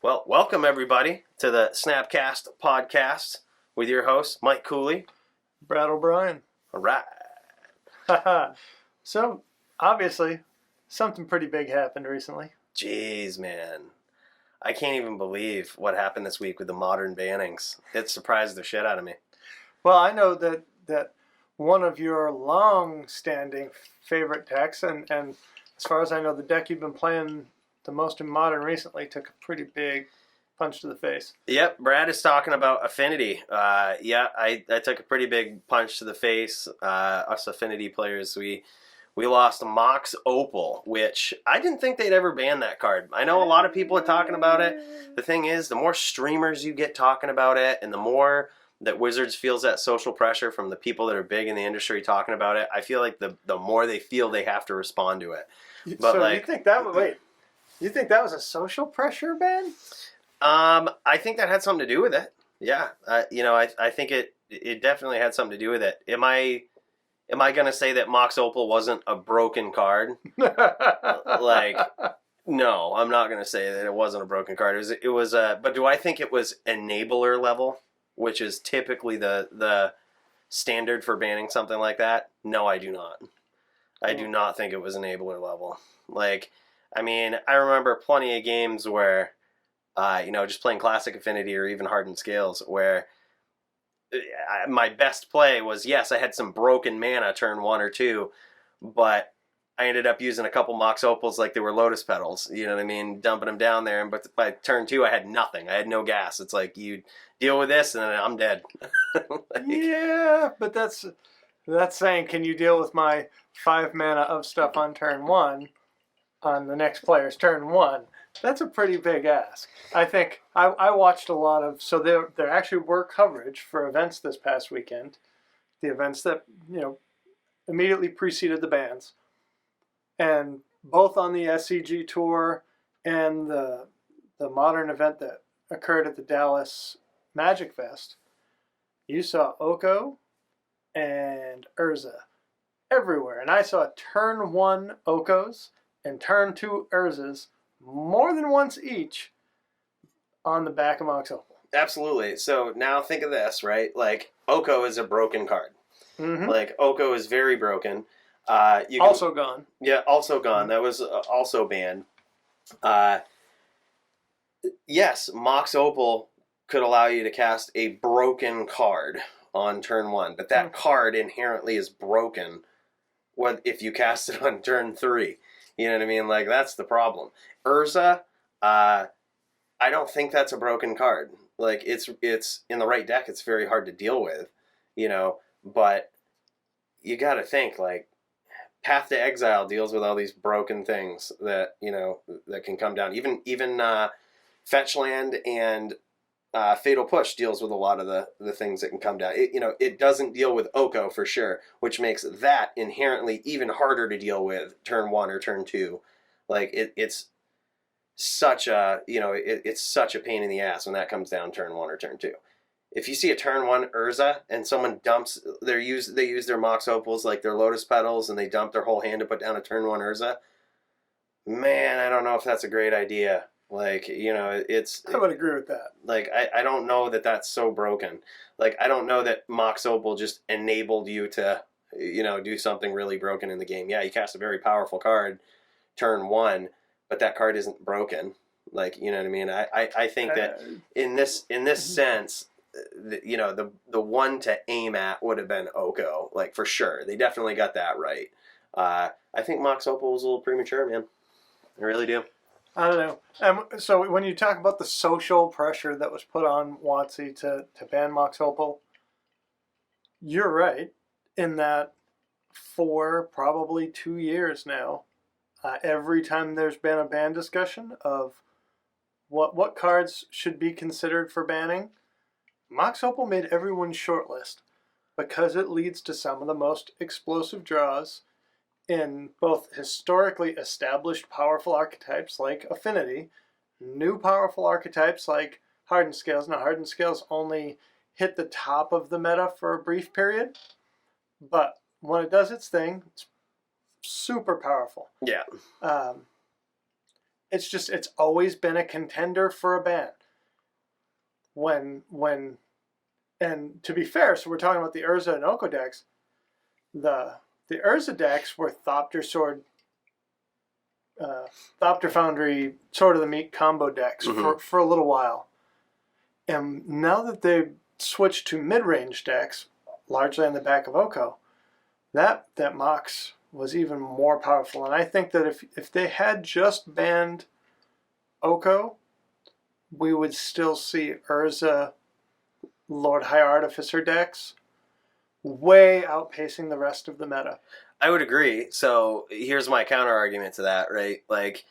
Well, welcome everybody to the Snapcast podcast with your host, Mike Cooley. Brad O'Brien. All right. So, obviously, something pretty big happened recently. Jeez, man. I can't even believe what happened this week with the modern bannings. It surprised the shit out of me. Well, I know that one of your long-standing favorite decks, and as far as I know, the deck you've been playing the most in Modern recently took a pretty big punch to the face. Yep, Brad is talking about Affinity. I took a pretty big punch to the face. Us Affinity players, we lost Mox Opal, which I didn't think they'd ever ban that card. I know a lot of people are talking about it. The thing is, the more streamers you get talking about it, and the more that Wizards feels that social pressure from the people that are big in the industry talking about it, I feel like the more they feel they have to respond to it. But so you think that was a social pressure ban? I think that had something to do with it. Yeah, I think it definitely had something to do with it. Am I going to say that Mox Opal wasn't a broken card? Like, no, I'm not going to say that it wasn't a broken card. It was but do I think it was enabler level, which is typically the standard for banning something like that? No, I do not. I do not think it was enabler level. Like, I mean, I remember plenty of games where, just playing Classic Affinity or even Hardened Scales, where my best play was, yes, I had some broken mana turn 1 or 2, but I ended up using a couple Mox Opals like they were Lotus Petals, you know what I mean, dumping them down there, but by turn 2 I had nothing. I had no gas. It's like, you deal with this and then I'm dead. Yeah, but that's saying, can you deal with my 5 mana of stuff on turn 1 on the next player's turn 1? That's a pretty big ask. I think I watched a lot of, so there actually were coverage for events this past weekend, the events that immediately preceded the bans, and both on the SCG tour and the Modern event that occurred at the Dallas Magic Fest, you saw Oko and Urza everywhere, and I saw turn 1 Okos and turn 2 Urzas more than once each on the back of Mox Opal. Absolutely. So now think of this, right? Like, Oko is a broken card. Mm-hmm. Like, Oko is very broken. Also gone. Yeah, also gone. That was also banned. Yes, Mox Opal could allow you to cast a broken card on turn 1, but that card inherently is broken if you cast it on turn 3. You know what I mean? Like, that's the problem. Urza, I don't think that's a broken card. Like, it's in the right deck, it's very hard to deal with, but you got to think, like, Path to Exile deals with all these broken things that, that can come down. Even Fetch Land and Fatal Push deals with a lot of the things that can come down. It doesn't deal with Oko for sure, which makes that inherently even harder to deal with turn 1 or turn 2. Like, it's such a it's such a pain in the ass when that comes down turn 1 or turn 2. If you see a turn 1 Urza and someone they use their Mox Opals like their Lotus Petals and they dump their whole hand to put down a turn 1 Urza, man, I don't know if that's a great idea. Like, I would agree with that. Like, I don't know that that's so broken. Like, I don't know that Mox Opal just enabled you to, do something really broken in the game. Yeah, you cast a very powerful card turn 1, but that card isn't broken. Like, you know what I mean? I think that in this sense, the one to aim at would have been Oko. Like, for sure. They definitely got that right. I think Mox Opal was a little premature, man. I really do. I don't know. So when you talk about the social pressure that was put on WotC to ban Mox Opal, you're right in that for probably 2 years now, every time there's been a ban discussion of what cards should be considered for banning, Mox Opal made everyone's shortlist because it leads to some of the most explosive draws in both historically established powerful archetypes like Affinity, new powerful archetypes like Hardened Scales. Now, Hardened Scales only hit the top of the meta for a brief period, but when it does its thing, it's super powerful. Yeah. it's always been a contender for a ban. And to be fair, so we're talking about the Urza and Oko decks. The Urza decks were Thopter Sword, Thopter Foundry, Sword of the Meek combo decks for a little while. And now that they've switched to mid-range decks, largely on the back of Oko, that Mox was even more powerful. And I think that if they had just banned Oko, we would still see Urza Lord High Artificer decks way outpacing the rest of the meta. I would agree. So here's my counter argument to that, right? Like,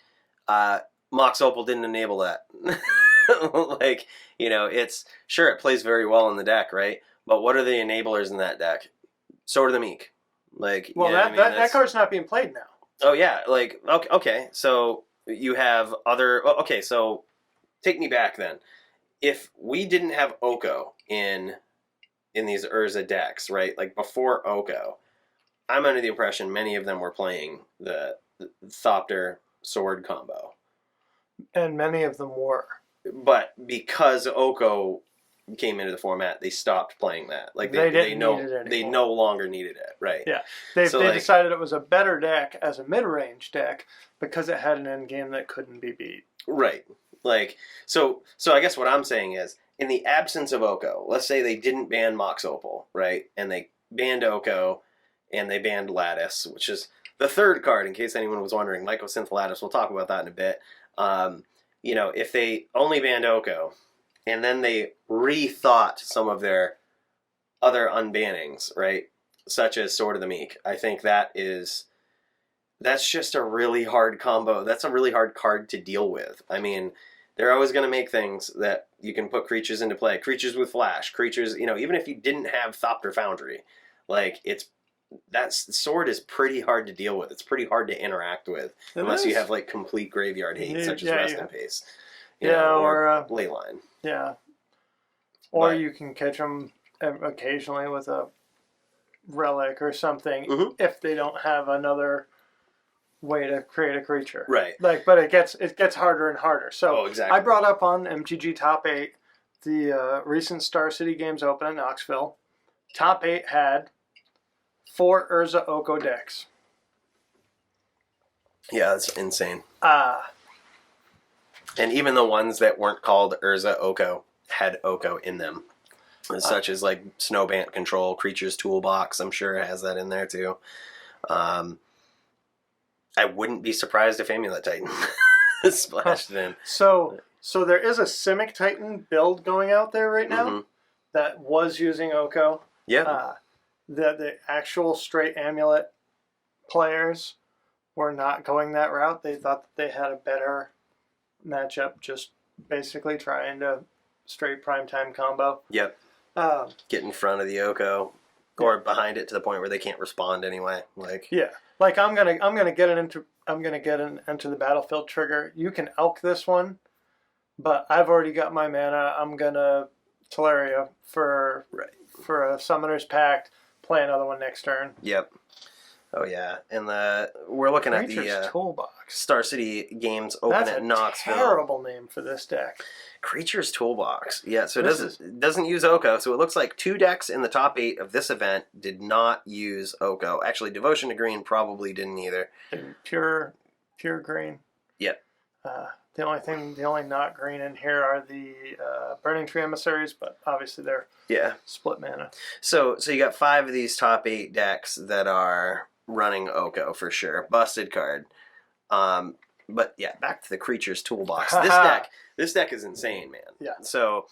Mox Opal didn't enable that. Like, it's sure it plays very well in the deck, right? But what are the enablers in that deck? Sword of the Meek. Like, well, that card's not being played now. Oh yeah, like okay. So you have other. Okay, so take me back then. If we didn't have Oko in these Urza decks, right? Like before Oko, I'm under the impression many of them were playing the Thopter Sword combo. And many of them were. But because Oko came into the format, they stopped playing that. Like they no longer needed it, right? Yeah, they decided it was a better deck as a mid-range deck because it had an end game that couldn't be beat. Right. Like so I guess what I'm saying is, in the absence of Oko, let's say they didn't ban Mox Opal, right? And they banned Oko and they banned Lattice, which is the third card, in case anyone was wondering. Mycosynth Lattice, we'll talk about that in a bit. If they only banned Oko and then they rethought some of their other unbannings, right? Such as Sword of the Meek, I think that's just a really hard combo. That's a really hard card to deal with. I mean, they're always going to make things that you can put creatures into play. Creatures with flash. Creatures, even if you didn't have Thopter Foundry, like, that sword is pretty hard to deal with. It's pretty hard to interact with unless you have, like, complete graveyard hate, such as Rest in Peace. Or Leyline. Yeah. Or you can catch them occasionally with a relic or something if they don't have another way to create a creature. Right. But it gets harder and harder. So exactly. I brought up on MTG Top 8 the recent Star City Games Open in Knoxville. Top 8 had 4 Urza Oko decks. Yeah, that's insane. And even the ones that weren't called Urza Oko had Oko in them. Such as like Snowbant Control, Creatures Toolbox, I'm sure it has that in there too. I wouldn't be surprised if Amulet Titan splashed it in. So there is a Simic Titan build going out there right now that was using Oko. Yeah. The actual straight Amulet players were not going that route. They thought that they had a better matchup, just basically trying to straight primetime combo. Yep. Get in front of the Oko or behind it to the point where they can't respond anyway. Like I'm gonna get it into the battlefield trigger. You can elk this one, but I've already got my mana. I'm gonna Teleria for a Summoner's Pact. Play another one next turn. Yep. Oh yeah, and we're looking at the Toolbox. Star City Games Open at Knoxville. That's a terrible name for this deck. Creatures Toolbox. Yeah, so it doesn't use Oko. So it looks like 2 decks in the top 8 of this event did not use Oko. Actually, Devotion to Green probably didn't either. Pure green. Yep. The only not green in here are the Burning Tree Emissaries, but obviously they're split mana. So you got 5 of these top 8 decks that are running Oko for sure. Busted card. But yeah, back to the Creatures Toolbox. This deck is insane, man. Yeah. So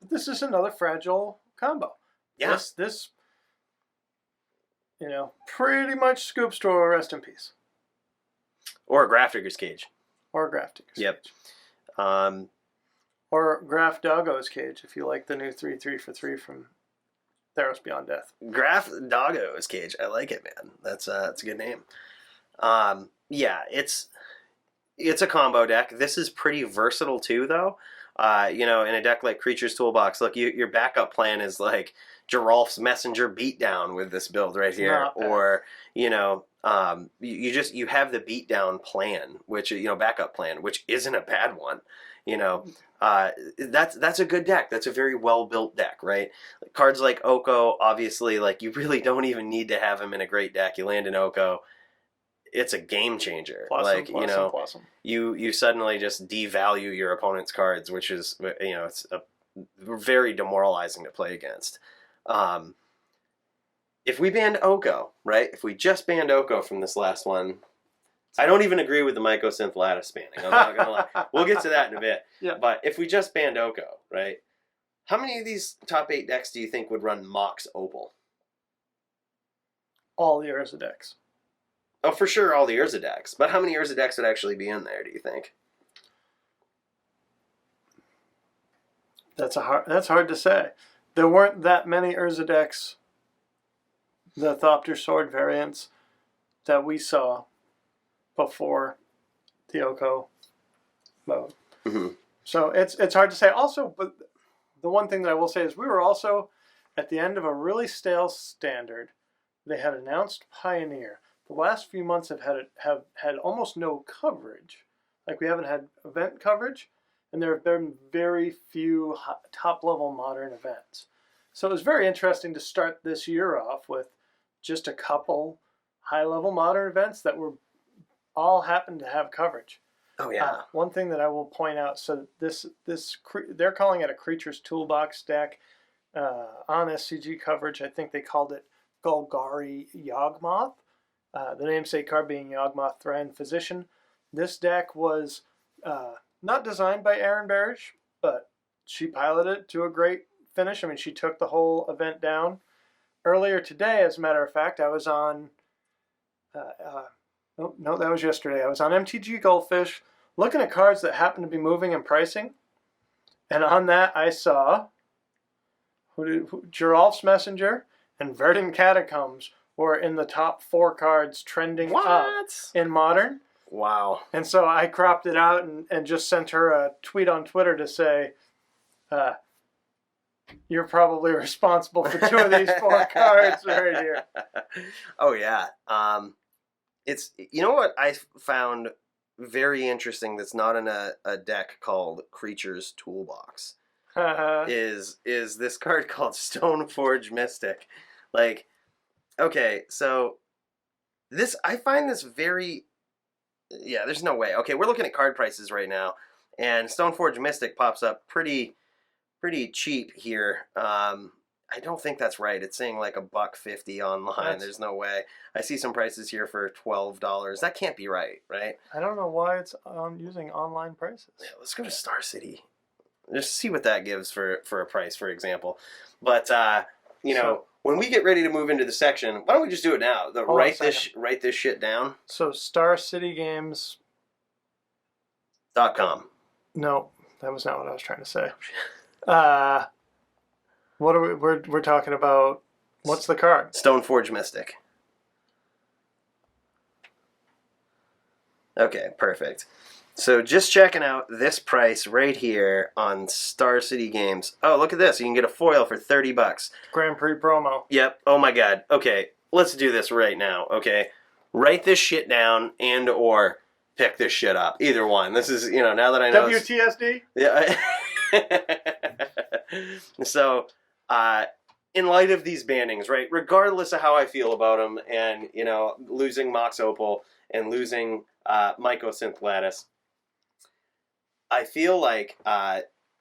this is another fragile combo. Yeah. This pretty much scoops to a Rest in Peace. Or a Grafdigger's Cage. Or Grafdigger's Cage. Or Graf Doggo's Cage, if you like the new 3/3 for 3 from Theros Beyond Death. Graf Doggo's Cage. I like it, man. That's a good name. Yeah, it's a combo deck. This is pretty versatile too, though. In a deck like Creatures Toolbox, look, your backup plan is like Geralf's Messenger Beatdown with this build right here, or You have the beatdown plan, which backup plan, which isn't a bad one. That's a good deck. That's a very well built deck, right? Cards like Oko, obviously, like you really don't even need to have him in a great deck. You land an Oko, it's a game changer. You suddenly just devalue your opponent's cards, which is it's very demoralizing to play against. If we banned Oko, right? If we just banned Oko from this last one, I don't even agree with the Mycosynth Lattice banning. I'm not gonna lie. We'll get to that in a bit. Yeah. But if we just banned Oko, right? How many of these top 8 decks do you think would run Mox Opal? All the Urza decks. Oh, for sure, all the Urza decks. But how many Urza decks would actually be in there, do you think? That's hard to say. There weren't that many Urza decks, the Thopter Sword variants, that we saw before the Oko mode. Mm-hmm. So it's hard to say. Also, but the one thing that I will say is we were also at the end of a really stale standard. They had announced Pioneer. The last few months have had almost no coverage. Like we haven't had event coverage, and there have been very few top-level modern events. So it was very interesting to start this year off with just a couple high-level modern events that were all happened to have coverage. Oh yeah. One thing that I will point out, so this they're calling it a Creatures Toolbox deck on SCG coverage. I think they called it Golgari Yawgmoth. The namesake card being Yawgmoth Thran Physician. This deck was not designed by Erin Barish, but she piloted it to a great finish. I mean, she took the whole event down. Earlier today, as a matter of fact, I was on... No, that was yesterday. I was on MTG Goldfish looking at cards that happened to be moving in pricing. And on that, I saw Geralf's Messenger and Verdant Catacombs were in the top 4 cards trending up in Modern. Wow. And so I cropped it out and just sent her a tweet on Twitter to say, you're probably responsible for 2 of these 4 cards right here. Oh, yeah. It's what I found very interesting that's not in a deck called Creatures Toolbox is this card called Stoneforge Mystic. Like, okay, so this I find this very there's no way. Okay, we're looking at card prices right now, and Stoneforge Mystic pops up pretty cheap here. I don't think that's right. It's saying like $1.50 online. There's no way. I see some prices here for $12. That can't be right? I don't know why it's using online prices. Yeah, let's go to Star City. Just see what that gives for a price, for example. But when we get ready to move into the section, why don't we just do it now? Write this shit down. So StarCityGames.com. No, that was not what I was trying to say. What are we're talking about? What's the card? Stoneforge Mystic. Okay, perfect. So just checking out this price right here on Star City Games. Oh, look at this. You can get a foil for $30. Grand Prix promo. Yep. Oh my god. Okay, let's do this right now, okay? Write this shit down and or pick this shit up. Either one. This is, now that I know... WTSD? Yeah. So, in light of these bannings, right, regardless of how I feel about them and, losing Mox Opal and losing Mycosynth Lattice, I feel like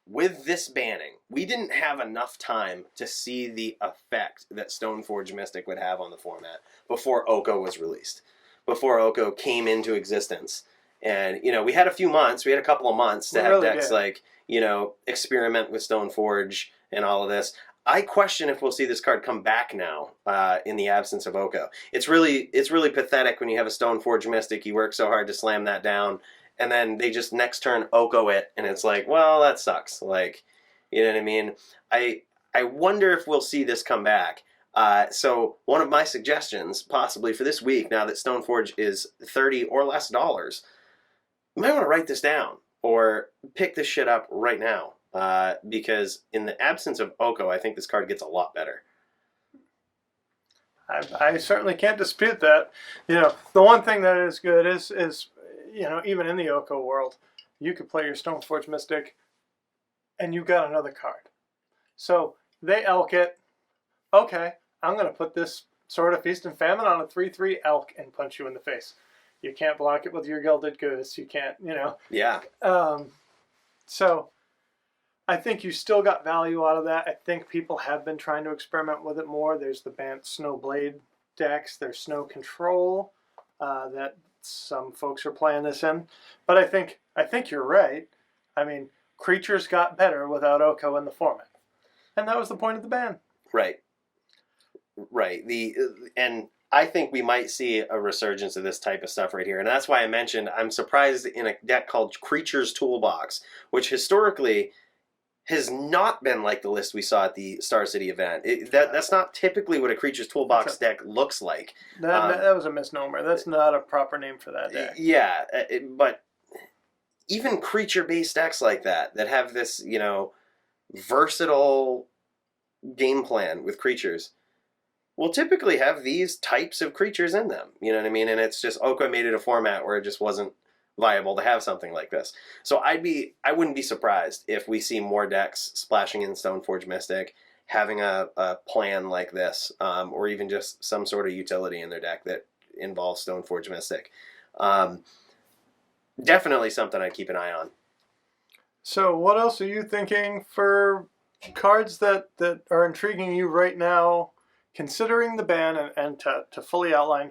with this banning, we didn't have enough time to see the effect that Stoneforge Mystic would have on the format before Oko was released, before Oko came into existence. And, we had a couple of months to have decks like, experiment with Stoneforge and all of this. I question if we'll see this card come back now in the absence of Oko. It's really pathetic when you have a Stoneforge Mystic, you work so hard to slam that down, and then they just next turn Oko it, and it's like, well, that sucks. Like, you know what I mean? I wonder if we'll see this come back. So one of my suggestions, possibly for this week, now that Stoneforge is $30 or less, you might want to write this down or pick this shit up right now. Because in the absence of Oko, I think this card gets a lot better. I certainly can't dispute that. The one thing that is good is even in the Oko world, you could play your Stoneforge Mystic, and you got another card. So they elk it. Okay, I'm going to put this Sword of Feast and Famine on a 3/3 elk and punch you in the face. You can't block it with your Gilded Goose. You can't, Yeah. So I think you still got value out of that. I think people have been trying to experiment with it more. There's the Bant Snowblade decks. There's Snow Control that some folks are playing this in. But I think you're right. I mean, creatures got better without Oko in the format. And that was the point of the ban. Right. And I think we might see a resurgence of this type of stuff right here. And that's why I mentioned I'm surprised in a deck called Creatures Toolbox, which historically has not been like the list we saw at the Star City event. That's not typically what a Creatures Toolbox deck looks like. That was a misnomer. That's not a proper name for that deck. Yeah, but even creature-based decks like that have this, versatile game plan with creatures will typically have these types of creatures in them. You know what I mean? And it's just Oko made it a format where it just wasn't viable to have something like this. So I wouldn't be surprised if we see more decks splashing in Stoneforge Mystic, having a plan like this, or even just some sort of utility in their deck that involves Stoneforge Mystic. Definitely something I'd keep an eye on. So what else are you thinking for cards that are intriguing you right now, considering the ban, and to fully outline?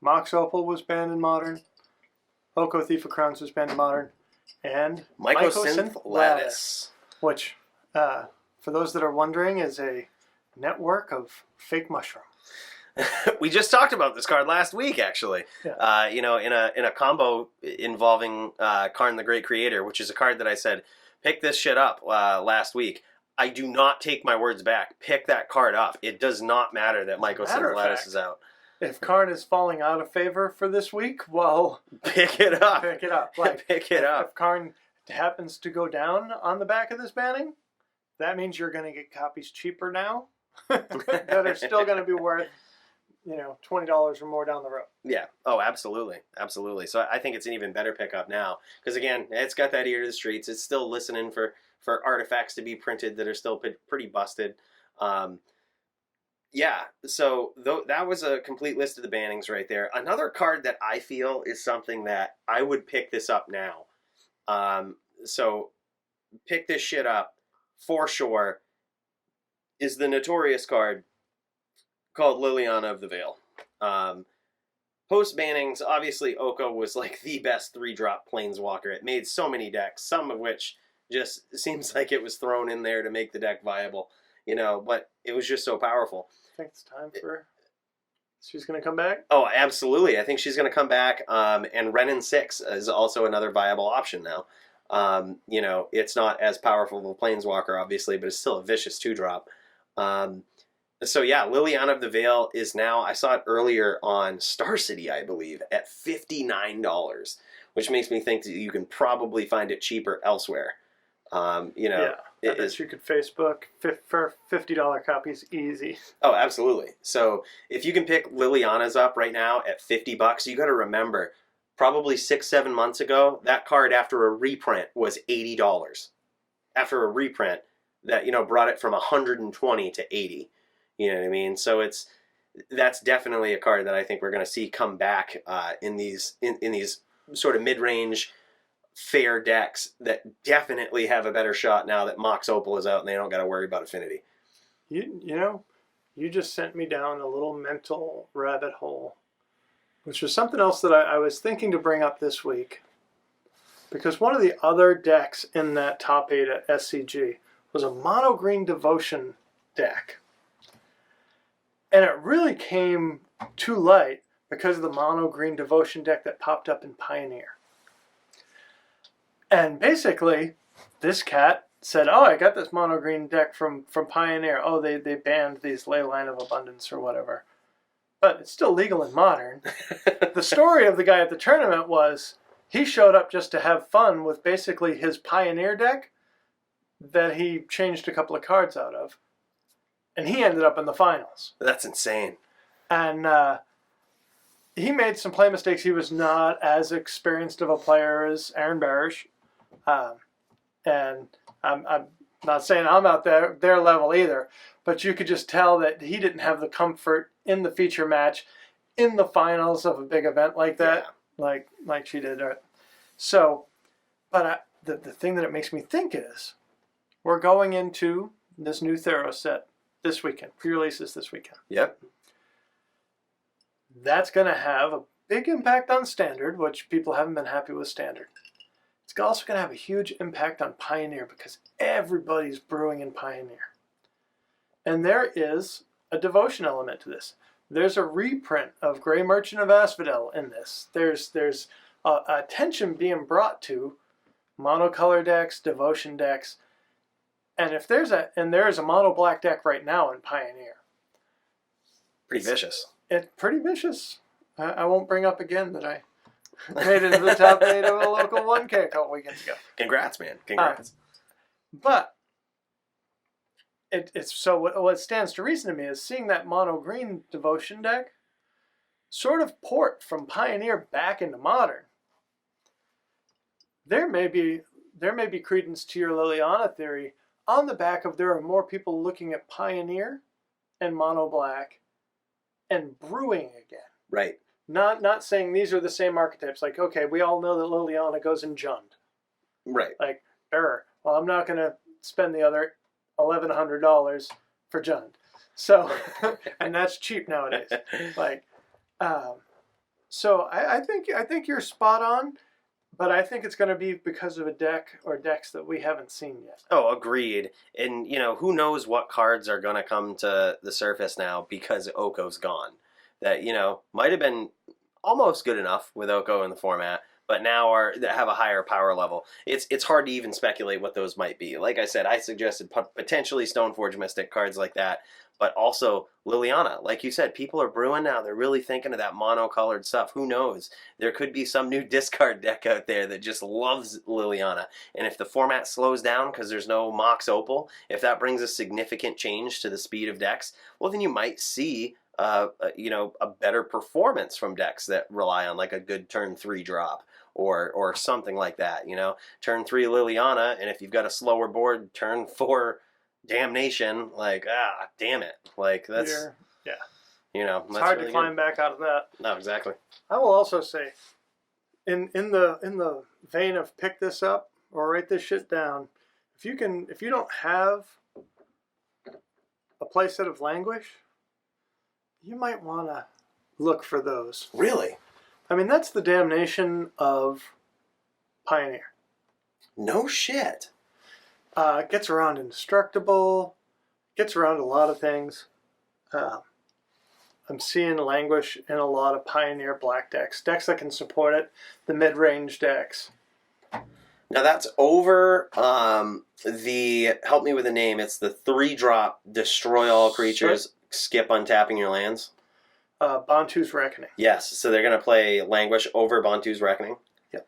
Mox Opal was banned in Modern. Oko Thief of Crowns was banned in Modern. And Mycosynth Lattice. Which, for those that are wondering, is a network of fake mushroom. We just talked about this card last week, actually. Yeah. In a combo involving Karn the Great Creator, which is a card that I said, pick this shit up last week. I do not take my words back. Pick that card up. It does not matter that Mycosynth Lattice is out. If Karn is falling out of favor for this week, well, pick it up. Pick it up. Like, pick it up. If Karn happens to go down on the back of this banning, that means you're going to get copies cheaper now that are still going to be worth, $20 or more down the road. Yeah. Oh, absolutely. Absolutely. So I think it's an even better pickup now because, again, it's got that ear to the streets. It's still listening for artifacts to be printed that are still pretty busted. Yeah, so that was a complete list of the bannings right there. Another card that I feel is something that I would pick this up now. So pick this shit up for sure is the notorious card called Liliana of the Veil. Post bannings, obviously Oko was like the best 3-drop planeswalker. It made so many decks, some of which just seems like it was thrown in there to make the deck viable, but it was just so powerful. I think it's time for... She's going to come back? Oh, absolutely. I think she's going to come back. And Renin 6 is also another viable option now. It's not as powerful of a planeswalker, obviously, but it's still a vicious 2-drop. So yeah, Liliana of the Veil is now, I saw it earlier on Star City, I believe, at $59, which makes me think that you can probably find it cheaper elsewhere. Yeah, I bet you could Facebook for $50 copies easy. Oh, absolutely. So if you can pick Liliana's up right now at $50, you got to remember, probably 6-7 months ago, that card after a reprint was $80. After a reprint that brought it from 120 to 80. You know what I mean? So that's definitely a card that I think we're going to see come back in these sort of mid-range fair decks that definitely have a better shot now that Mox Opal is out and they don't got to worry about affinity. You just sent me down a little mental rabbit hole, which was something else that I was thinking to bring up this week. Because one of the other decks in that top 8 at SCG was a mono green devotion deck. And it really came too light because of the mono green devotion deck that popped up in Pioneer. And basically, this cat said, oh, I got this mono green deck from Pioneer. Oh, they banned these Leyline of Abundance or whatever. But it's still legal in Modern. The story of the guy at the tournament was he showed up just to have fun with basically his Pioneer deck that he changed a couple of cards out of. And he ended up in the finals. That's insane. And he made some play mistakes. He was not as experienced of a player as Aaron Barish. And I'm not saying I'm out their level either, but you could just tell that he didn't have the comfort in the feature match, in the finals of a big event like that, like she did. So, but the thing that it makes me think is, we're going into this new Theros set this weekend. Pre-releases this weekend. Yep. That's going to have a big impact on Standard, which people haven't been happy with Standard. It's also going to have a huge impact on Pioneer because everybody's brewing in Pioneer. And there is a devotion element to this. There's a reprint of Grey Merchant of Asphodel in this. There's attention being brought to monocolor decks, devotion decks, and there is a mono black deck right now in Pioneer. Pretty vicious. It's pretty vicious. I won't bring up again that I made it into the top 8 of a local 1K a couple weekends ago. Congrats, man. Congrats. But it's so what stands to reason to me is seeing that mono green devotion deck sort of port from Pioneer back into Modern. There may be credence to your Liliana theory on the back of there are more people looking at Pioneer and mono black and brewing again. Right. Not saying these are the same archetypes. Like, okay, we all know that Liliana goes in Jund. Right. Like, well, I'm not going to spend the other $1,100 for Jund. So, and that's cheap nowadays. Like, so I think you're spot on, but I think it's going to be because of a deck or decks that we haven't seen yet. Oh, agreed. And, who knows what cards are going to come to the surface now because Oko's gone. That, might have been almost good enough with Oko in the format, but now that have a higher power level. It's hard to even speculate what those might be. Like I said, I suggested potentially Stoneforge Mystic cards like that, but also Liliana. Like you said, people are brewing now. They're really thinking of that mono-colored stuff. Who knows? There could be some new discard deck out there that just loves Liliana. And if the format slows down because there's no Mox Opal, if that brings a significant change to the speed of decks, well, then you might see a better performance from decks that rely on like a good turn 3 drop or something like that. Turn 3 Liliana, and if you've got a slower board, turn 4 Damnation. Like, damn it! Like that's it's hard to climb back out of that. No, exactly. I will also say, in the vein of pick this up or write this shit down, if you don't have a playset of Languish, you might want to look for those. Really? I mean, that's the damnation of Pioneer. No shit. It gets around Indestructible, gets around a lot of things. I'm seeing Languish in a lot of Pioneer black decks that can support it, the mid-range decks. Now that's over help me with the name, it's the 3-drop destroy all creatures, skip untapping your lands. Bantu's Reckoning. Yes, so they're going to play Languish over Bantu's Reckoning? Yep.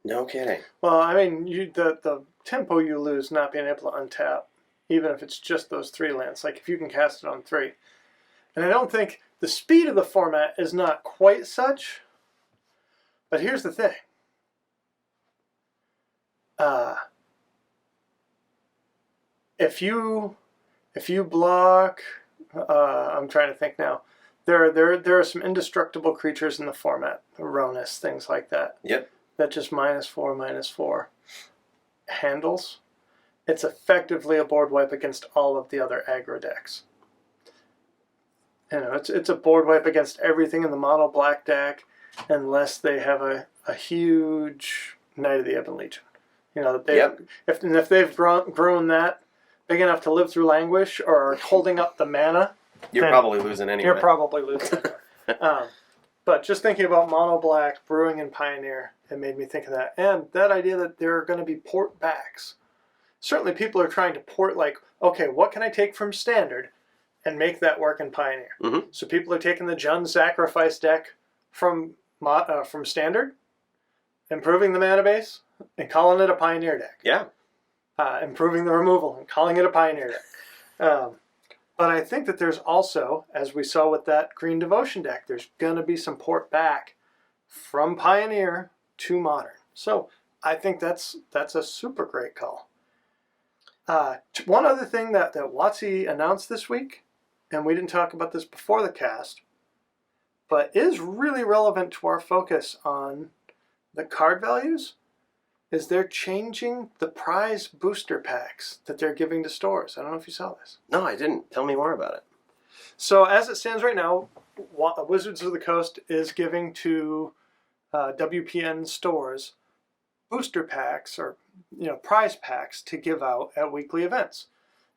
No kidding. Well, I mean, the tempo you lose not being able to untap, even if it's just those 3 lands, like if you can cast it on 3. And I don't think the speed of the format is not quite such, but here's the thing. If you block, I'm trying to think now. There are some indestructible creatures in the format, Ronus, things like that. Yep. That just -4/-4 handles. It's effectively a board wipe against all of the other aggro decks. It's a board wipe against everything in the mono black deck, unless they have a huge Knight of the Ebon Legion. If they've grown that big enough to live through Languish or are holding up the mana, you're probably losing anyway. You're probably losing. But just thinking about mono black brewing in Pioneer, it made me think of that, and that idea that there are going to be port backs. Certainly, people are trying to port okay, what can I take from Standard and make that work in Pioneer? Mm-hmm. So people are taking the Jund Sacrifice deck from Standard, improving the mana base, and calling it a Pioneer deck. Yeah. Improving the removal and calling it a Pioneer deck. But I think that there's also, as we saw with that Green Devotion deck, there's going to be some port back from Pioneer to Modern. So I think that's a super great call. One other thing that WotC announced this week, and we didn't talk about this before the cast, but is really relevant to our focus on the card values, is they're changing the prize booster packs that they're giving to stores. I don't know if you saw this. No, I didn't. Tell me more about it. So as it stands right now, Wizards of the Coast is giving to WPN stores booster packs or prize packs to give out at weekly events.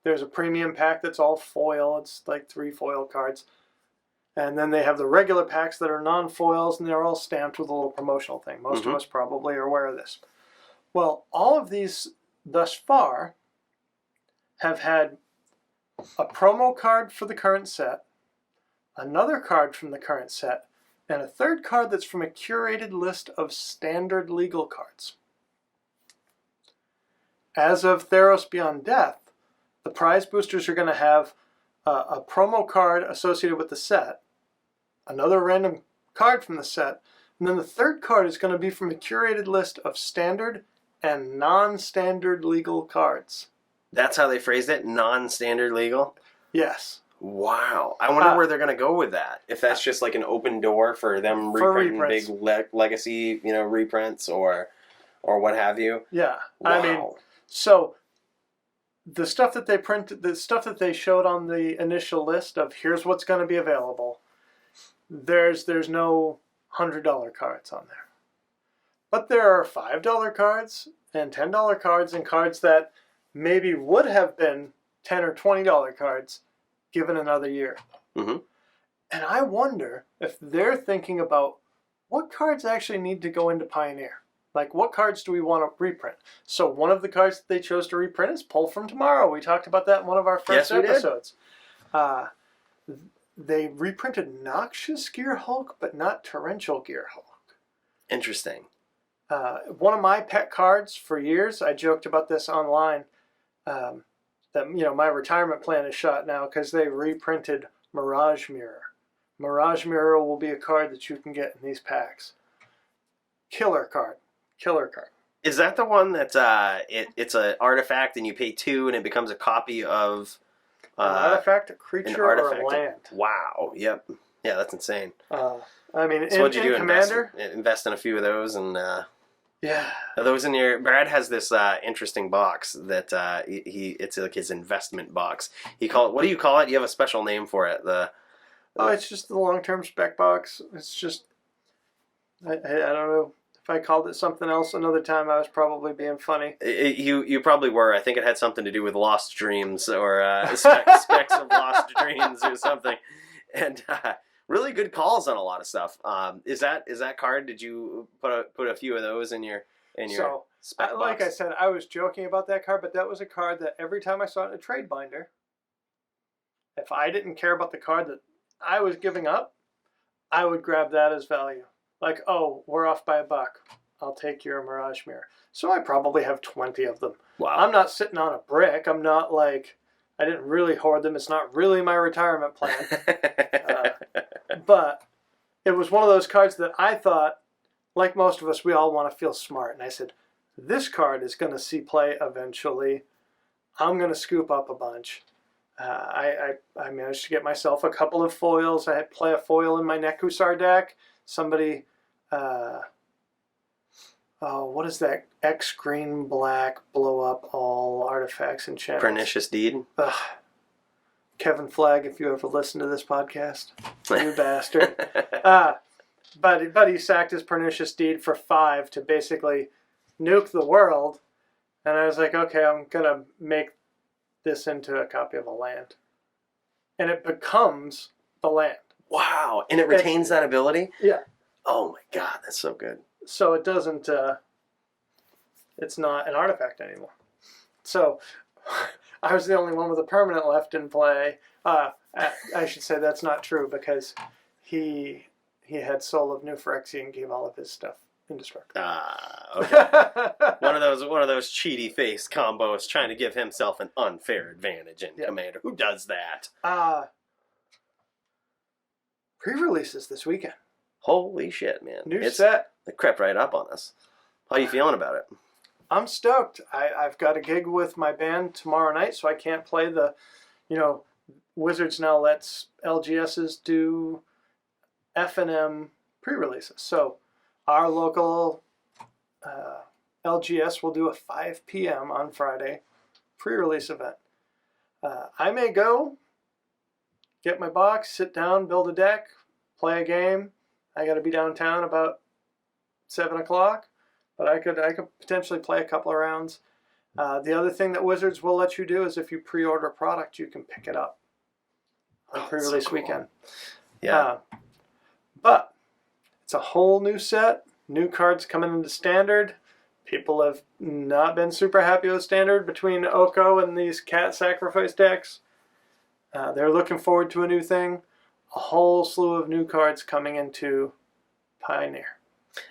There's a premium pack that's all foil. It's like 3 foil cards. And then they have the regular packs that are non-foils, and they're all stamped with a little promotional thing. Most of us probably are aware of this. Well, all of these thus far have had a promo card for the current set, another card from the current set, and a third card that's from a curated list of standard legal cards. As of Theros Beyond Death, the prize boosters are going to have a promo card associated with the set, another random card from the set, and then the third card is going to be from a curated list of standard and non-standard legal cards. That's how they phrased it? Non-standard legal? Yes. Wow. I wonder where they're going to go with that. If that's just like an open door for them reprinting big legacy, reprints or what have you. Yeah. Wow. I mean, so the stuff that they printed, the stuff that they showed on the initial list of here's what's going to be available, there's no $100 cards on there. But there are $5 cards and $10 cards and cards that maybe would have been $10 or $20 cards given another year. Mm-hmm. And I wonder if they're thinking about what cards actually need to go into Pioneer. Like, what cards do we want to reprint? So one of the cards that they chose to reprint is Pull from Tomorrow. We talked about that in one of our first episodes. They reprinted Noxious Gear Hulk, but not Torrential Gear Hulk. Interesting. One of my pet cards for years, I joked about this online, that my retirement plan is shot now because they reprinted Mirage Mirror. Mirage Mirror will be a card that you can get in these packs. Killer card. Is that the one that's it's an artifact and you pay 2 and it becomes a copy of an artifact, a creature, or a land? Wow. Yep. Yeah, that's insane. I mean, so what'd you do? Commander? Invest in a few of those and yeah. Are those in your... Brad has this interesting box that it's like his investment box. What do you call it? You have a special name for it. It's just the long-term spec box. It's just... I don't know. If I called it something else another time, I was probably being funny. You probably were. I think it had something to do with Lost Dreams or specs of Lost Dreams or something. And really good calls on a lot of stuff. Is that card? Did you put a few of those in your spec box? Like I said, I was joking about that card, but that was a card that every time I saw it in a trade binder, if I didn't care about the card that I was giving up, I would grab that as value. Like, oh, we're off by $1. I'll take your Mirage Mirror. So I probably have 20 of them. Wow. I'm not sitting on a brick. I'm not like, I didn't really hoard them. It's not really my retirement plan. But it was one of those cards that I thought, like most of us, we all want to feel smart. And I said, this card is going to see play eventually. I'm going to scoop up a bunch. I managed to get myself a couple of foils. I had play a foil in my Nekusar deck. Somebody... what is that? X green black blow up all artifacts and channels. Pernicious Deed. Kevin Flagg, if you ever listen to this podcast, you bastard. But he sacked his Pernicious Deed for 5 to basically nuke the world, and I was like, okay, I'm gonna make this into a copy of a land, and it becomes the land. Wow, and it retains that ability. Yeah. Oh my god, that's so good. So it doesn't, it's not an artifact anymore. So I was the only one with a permanent left in play. I should say that's not true because he had Soul of New Phyrexia and gave all of his stuff indestructible. Okay. one of those cheaty face combos trying to give himself an unfair advantage in Commander. Who does that? Pre-releases this weekend. Holy shit, man! New set. It crept right up on us. How are you feeling about it? I'm stoked. I've got a gig with my band tomorrow night, so I can't play the, Wizards now lets LGSs do F&M pre-releases. So our local LGS will do a 5 p.m. on Friday pre-release event. I may go, get my box, sit down, build a deck, play a game. I got to be downtown about 7 o'clock, but I could potentially play a couple of rounds. The other thing that Wizards will let you do is if you pre-order a product, you can pick it up on pre-release weekend. Yeah. But it's a whole new set, new cards coming into Standard. People have not been super happy with Standard between Oko and these cat sacrifice decks. They're looking forward to a new thing. A whole slew of new cards coming into Pioneer.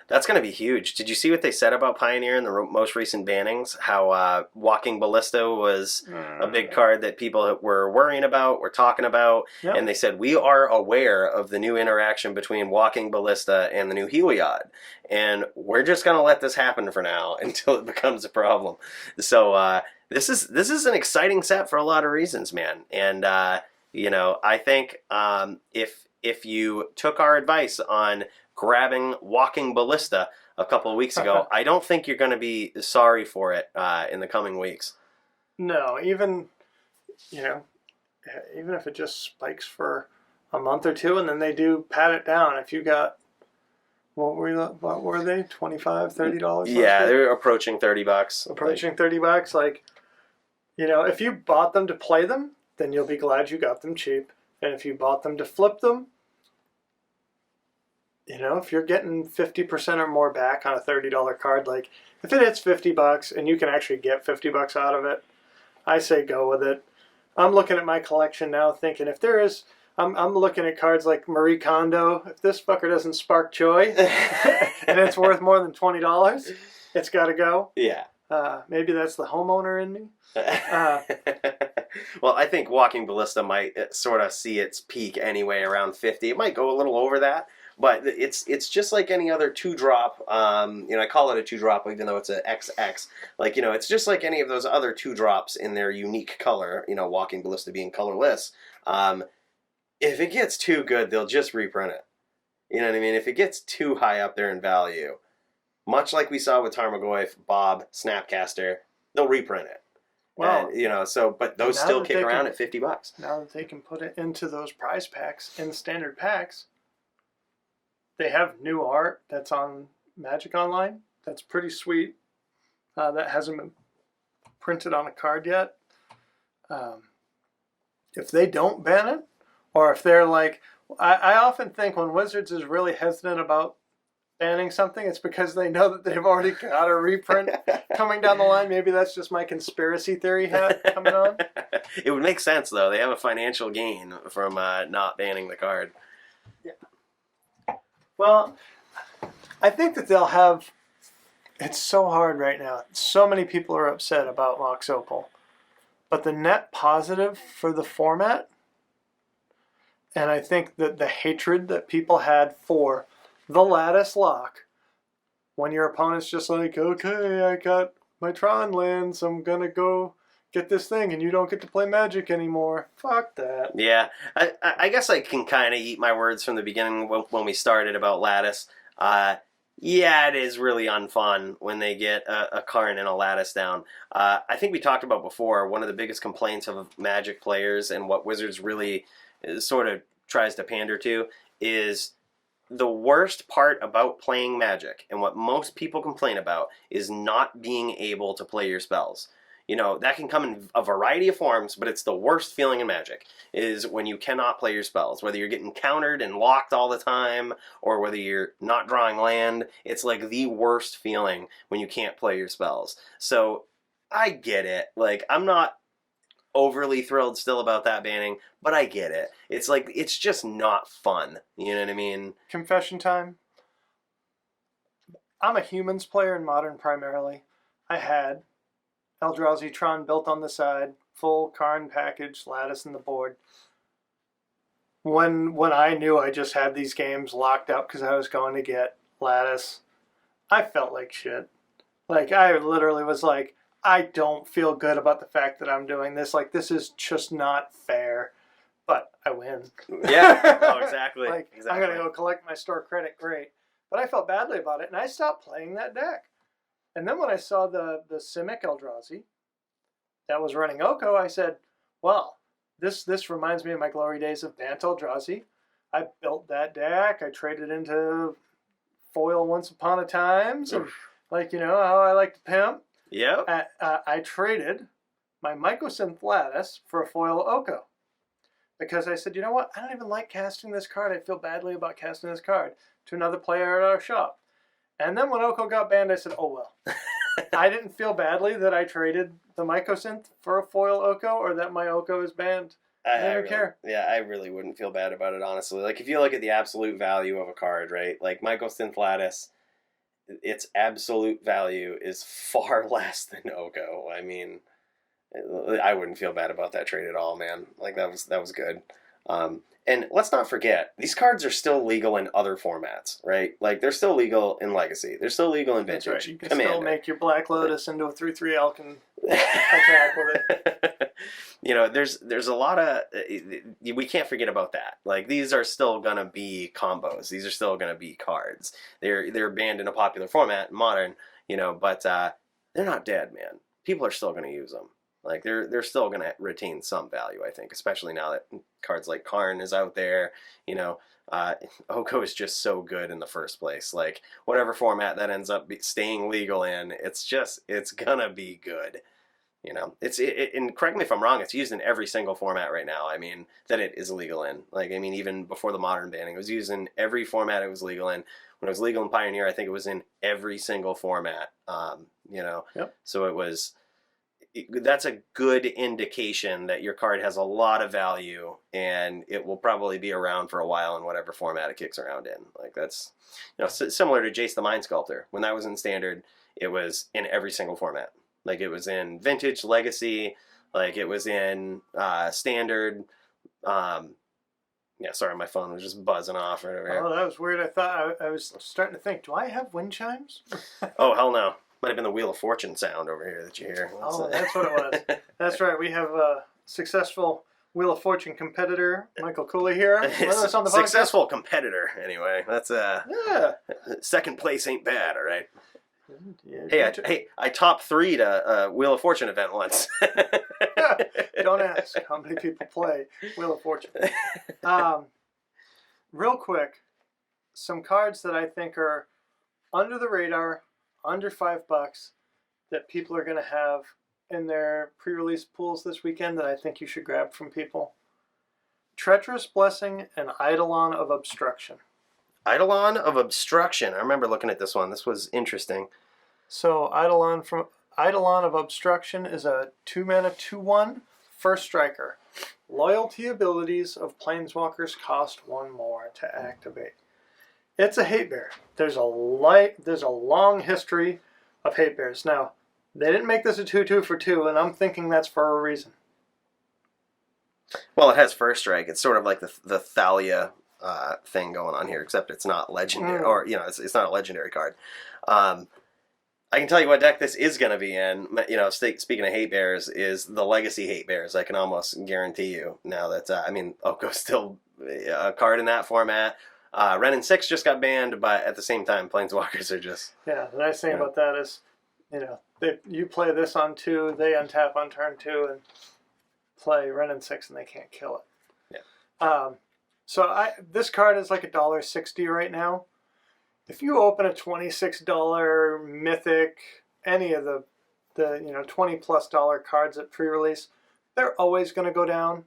That's going to be huge. Did you see what they said about Pioneer in the most recent bannings? How Walking Ballista was a big card that people were worrying about, were talking about. Yep. And they said, we are aware of the new interaction between Walking Ballista and the new Heliod. And we're just going to let this happen for now until it becomes a problem. So this is an exciting set for a lot of reasons, man. And, I think if you took our advice on grabbing Walking Ballista a couple of weeks ago, I don't think you're going to be sorry for it in the coming weeks. No, even if it just spikes for a month or two and then they do pat it down. If you got, what were they, $25, $30? Yeah, they're approaching $30. Approaching $30. Like, if you bought them to play them, then you'll be glad you got them cheap. And if you bought them to flip them, if you're getting 50% or more back on a $30 card, like if it hits $50 and you can actually get $50 out of it, I say go with it. I'm looking at my collection now thinking if there is, I'm looking at cards like Marie Kondo. If this fucker doesn't spark joy and it's worth more than $20, it's got to go. Yeah. Maybe that's the homeowner in me. Well, I think Walking Ballista might sort of see its peak anyway around 50. It might go a little over that. But it's just like any other 2-drop. I call it a 2-drop even though it's an XX. Like, it's just like any of those other 2-drops in their unique color. Walking Ballista being colorless. If it gets too good, they'll just reprint it. You know what I mean? If it gets too high up there in value, much like we saw with Tarmogoyf, Bob, Snapcaster, they'll reprint it. Well, and, but those still kick around at $50. Now that they can put it into those prize packs in standard packs. They have new art that's on Magic Online. That's pretty sweet. That hasn't been printed on a card yet. If they don't ban it, or if they're like, I often think when Wizards is really hesitant about banning something, it's because they know that they've already got a reprint coming down the line. Maybe that's just my conspiracy theory hat coming on. It would make sense, though. They have a financial gain from not banning the card. Yeah. Well, I think that they'll have. It's so hard right now. So many people are upset about Mox Opal. But the net positive for the format, and I think that the hatred that people had for the lattice lock, when your opponent's just like, okay, I got my Tron lands, I'm going to go get this thing, and you don't get to play Magic anymore. Fuck that. Yeah, I guess I can kind of eat my words from the beginning when we started about Lattice. Yeah, it is really unfun when they get a Karn and a Lattice down. I think we talked about before, one of the biggest complaints of Magic players and what Wizards really sort of tries to pander to is the worst part about playing Magic, and what most people complain about, is not being able to play your spells. That can come in a variety of forms, but it's the worst feeling in Magic, is when you cannot play your spells. Whether you're getting countered and locked all the time, or whether you're not drawing land, it's like the worst feeling when you can't play your spells. So, I get it. Like, I'm not overly thrilled still about that banning, but I get it. It's like, it's just not fun. You know what I mean? Confession time. I'm a humans player in Modern primarily. I had Eldrazi Tron built on the side, full Karn package, lattice in the board. When I knew I just had these games locked up because I was going to get lattice, I felt like shit. Like, I literally was like, I don't feel good about the fact that I'm doing this. Like, this is just not fair. But I win. Yeah. Oh, exactly. Exactly. I'm going to go collect my store credit. Great. But I felt badly about it, and I stopped playing that deck. And then when I saw the Simic Eldrazi that was running Oko, I said, well, this reminds me of my glory days of Bant Eldrazi. I built that deck. I traded into foil once upon a time. So, like, how I like to pimp. Yeah. I traded my Mycosynth Lattice for a foil Oko. Because I said, you know what? I don't even like casting this card. I feel badly about casting this card to another player at our shop. And then when Oko got banned, I said, oh, well. I didn't feel badly that I traded the Mycosynth for a foil Oko or that my Oko is banned. I don't really care. Yeah, I really wouldn't feel bad about it, honestly. Like, if you look at the absolute value of a card, right? Like, Mycosynth Lattice, its absolute value is far less than Oko. I mean, I wouldn't feel bad about that trade at all, man. Like, that was good. And let's not forget, these cards are still legal in other formats, right? Like, they're still legal in Legacy. They're still legal in Vintage. That's right. You can Commander. still make your Black Lotus into a 3/3 elk and attack with it. There's a lot of... we can't forget about that. Like, these are still going to be combos. These are still going to be cards. They're banned in a popular format, Modern, but they're not dead, man. People are still going to use them. Like, they're still going to retain some value, I think, especially now that cards like Karn is out there. Oko is just so good in the first place. Like, whatever format that ends up staying legal in, it's going to be good. And correct me if I'm wrong, it's used in every single format right now. I mean, that it is legal in. Like, I mean, even before the Modern banning, it was used in every format it was legal in. When it was legal in Pioneer, I think it was in every single format. Yep. So that's a good indication that your card has a lot of value and it will probably be around for a while in whatever format it kicks around in. Like, that's similar to Jace the Mind Sculptor. When that was in Standard, it was in every single format. Like, it was in Vintage, Legacy, like it was in Standard. Sorry, my phone was just buzzing off right over here. Oh, that was weird. I thought I was starting to think, do I have wind chimes? Oh, hell no. Might have been the Wheel of Fortune sound over here that you hear. That's what it was. That's right. We have a successful Wheel of Fortune competitor, Michael Cooley here. With us on the Successful competitor, anyway. That's yeah. Second place ain't bad, all right? Yeah, I top 3 to Wheel of Fortune event once. Don't ask how many people play Wheel of Fortune. Real quick, some cards that I think are under the radar, under $5, that people are going to have in their pre-release pools this weekend that I think you should grab from people. Treacherous Blessing and Eidolon of Obstruction. Eidolon of Obstruction. I remember looking at this one. This was interesting. So Eidolon of Obstruction is a 2-mana 2/1 first striker. Loyalty abilities of Planeswalkers cost 1 more to activate. It's a hate bear. There's a long history of hate bears. Now, they didn't make this a 2/2 for 2, and I'm thinking that's for a reason. Well, it has first strike. It's sort of like the Thalia thing going on here, except it's not legendary, or it's not a legendary card. I can tell you what deck this is going to be in. Speaking of hate bears, is the Legacy hate bears. I can almost guarantee you now that Oko's still a card in that format. Ren and 6 just got banned, but at the same time, Planeswalkers are just... Yeah, the nice thing about that is, you play this on 2, they untap on turn 2, and play Ren and 6, and they can't kill it. Yeah. This card is like $1.60 right now. If you open a $26 Mythic, any of the $20+ cards at pre-release, they're always going to go down.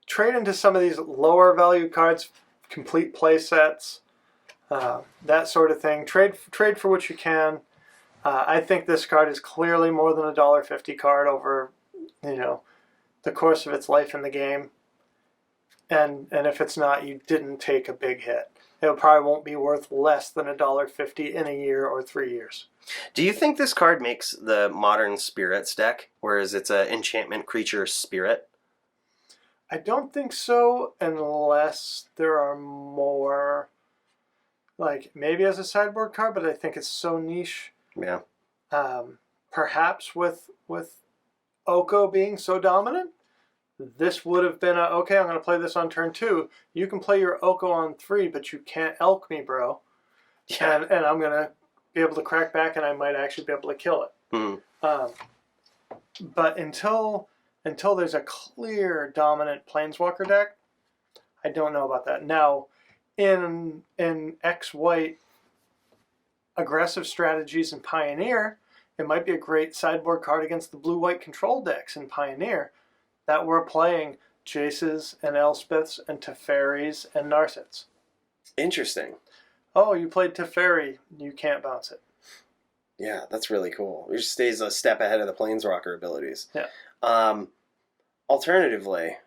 Trade into some of these lower value cards, complete play sets, that sort of thing. Trade for what you can. I think this card is clearly more than a $1.50 card over, the course of its life in the game. And if it's not, you didn't take a big hit. it probably won't be worth less than $1.50 in a year or 3 years. Do you think this card makes the modern spirits deck, whereas it's an enchantment creature spirit? I don't think so, unless there are more, like maybe as a sideboard card, but I think it's so niche. Yeah. Perhaps with Oko being so dominant, this would have been okay, I'm going to play this on turn 2. You can play your Oko on 3, but you can't elk me, bro. Yeah. And I'm going to be able to crack back, and I might actually be able to kill it. Mm. But until there's a clear dominant Planeswalker deck, I don't know about that. Now, in X-White aggressive strategies in Pioneer, it might be a great sideboard card against the blue-white control decks in Pioneer that were playing Jaces and Elspeths and Teferis and Narsets. Interesting. Oh, you played Teferi, you can't bounce it. Yeah, that's really cool. It just stays a step ahead of the Planeswalker abilities. Yeah. Alternatively,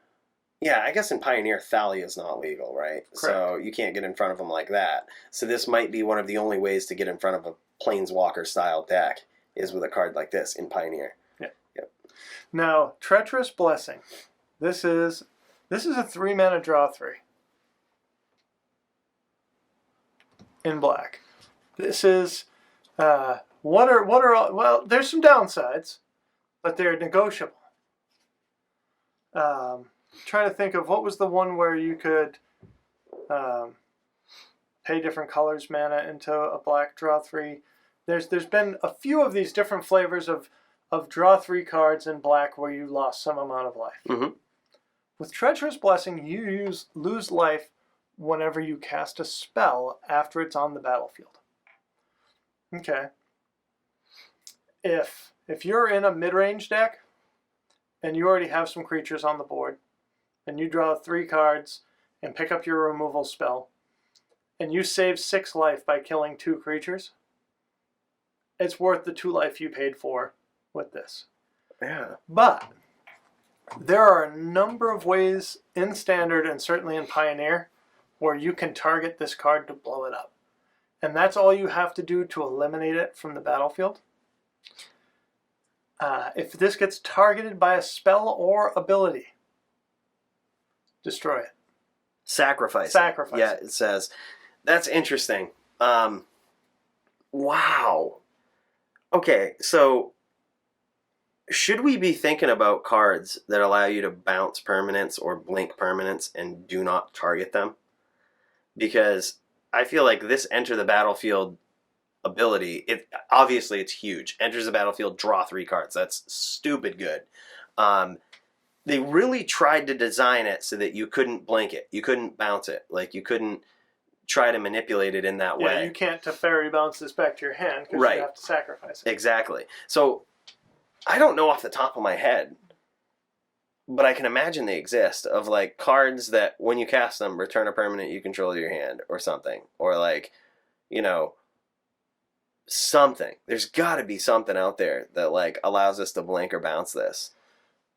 yeah, I guess in Pioneer, Thalia is not legal, right? Correct. So you can't get in front of them like that. So this might be one of the only ways to get in front of a Planeswalker-style deck is with a card like this in Pioneer. Yeah. Yep. Now, Treacherous Blessing. This is a 3-mana draw 3. In black. This is what are well, there's some downsides, but they're negotiable. Trying to think of what was the one where you could pay different colors mana into a black draw 3. There's been a few of these different flavors of draw 3 cards in black where you lost some amount of life. Mm-hmm. With Treacherous Blessing, you lose life whenever you cast a spell after it's on the battlefield. Okay. If you're in a mid-range deck and you already have some creatures on the board and you draw 3 cards and pick up your removal spell and you save 6 life by killing 2 creatures, it's worth the 2 life you paid for with this. Yeah. But there are a number of ways in Standard and certainly in Pioneer where you can target this card to blow it up. And that's all you have to do to eliminate it from the battlefield. If this gets targeted by a spell or ability, destroy it. Sacrifice. Sacrifice. Yeah, it says. That's interesting. Wow. Okay, so should we be thinking about cards that allow you to bounce permanents or blink permanents and do not target them? Because I feel like this enter the battlefield ability, obviously it's huge. Enters the battlefield, draw 3 cards. That's stupid good. They really tried to design it so that you couldn't blink it. You couldn't bounce it. Like, you couldn't try to manipulate it in that way. Yeah, you can't Teferi bounce this back to your hand because Right. you have to sacrifice it. Exactly. So, I don't know off the top of my head, but I can imagine they exist, of like cards that when you cast them, return a permanent you control to your hand or something. Or like, you know, something. There's got to be something out there that like allows us to blink or bounce this.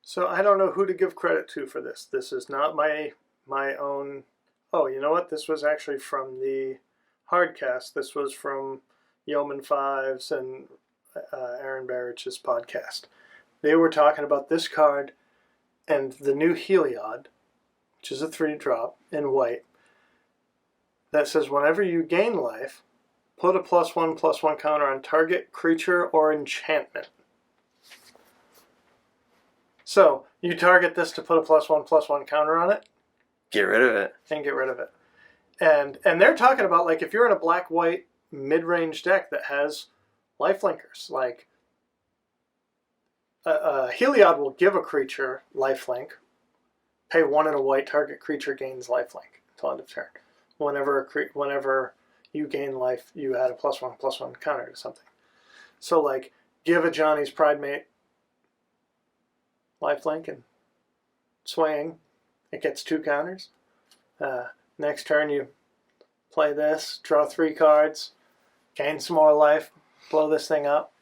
So I don't know who to give credit to for this. This is not my own. Oh, you know what? This was actually from the Hardcast. This was from Yeoman Fives and Aaron Barrich's podcast. They were talking about this card and the new Heliod, which is a 3-drop in white, that says whenever you gain life, put a +1/+1 counter on target creature or enchantment. So you target this to put a +1/+1 counter on it. Get rid of it. And get rid of it. And they're talking about, like, if you're in a black-white mid-range deck that has lifelinkers, like Heliod will give a creature lifelink, pay 1 and a white, target creature gains lifelink until end of turn. Whenever you gain life, you add a +1/+1 counter to something. So, like, give a Johnny's Pridemate lifelink and swing, it gets 2 counters. Next turn you play this, draw 3 cards, gain some more life, blow this thing up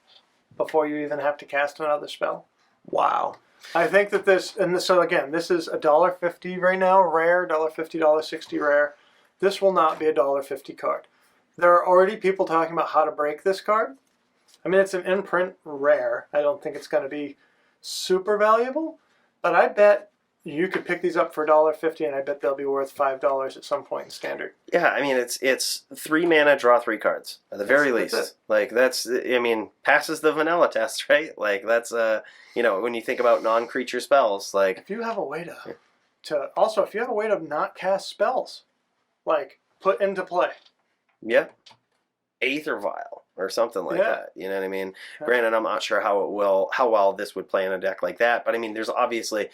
before you even have to cast another spell. Wow. I think that so again, this is $1.50 right now, rare, $1.50, $1.60 rare. this will not be a $1.50 card. There are already people talking about how to break this card. I mean, it's an in-print rare. I don't think it's going to be super valuable, but I bet you could pick these up for $1.50, and I bet they'll be worth $5 at some point in Standard. Yeah, I mean, it's 3 mana, draw 3 cards at the very least. That's it. Like I mean, passes the vanilla test, right? Like that's when you think about non-creature spells, like If you have a way if you have a way to not cast spells, like put into play. yeah, Aether Vial or something like Yeah. that. You know what I mean? Yeah. Granted, I'm not sure how well this would play in a deck like that, but I mean, there's obviously,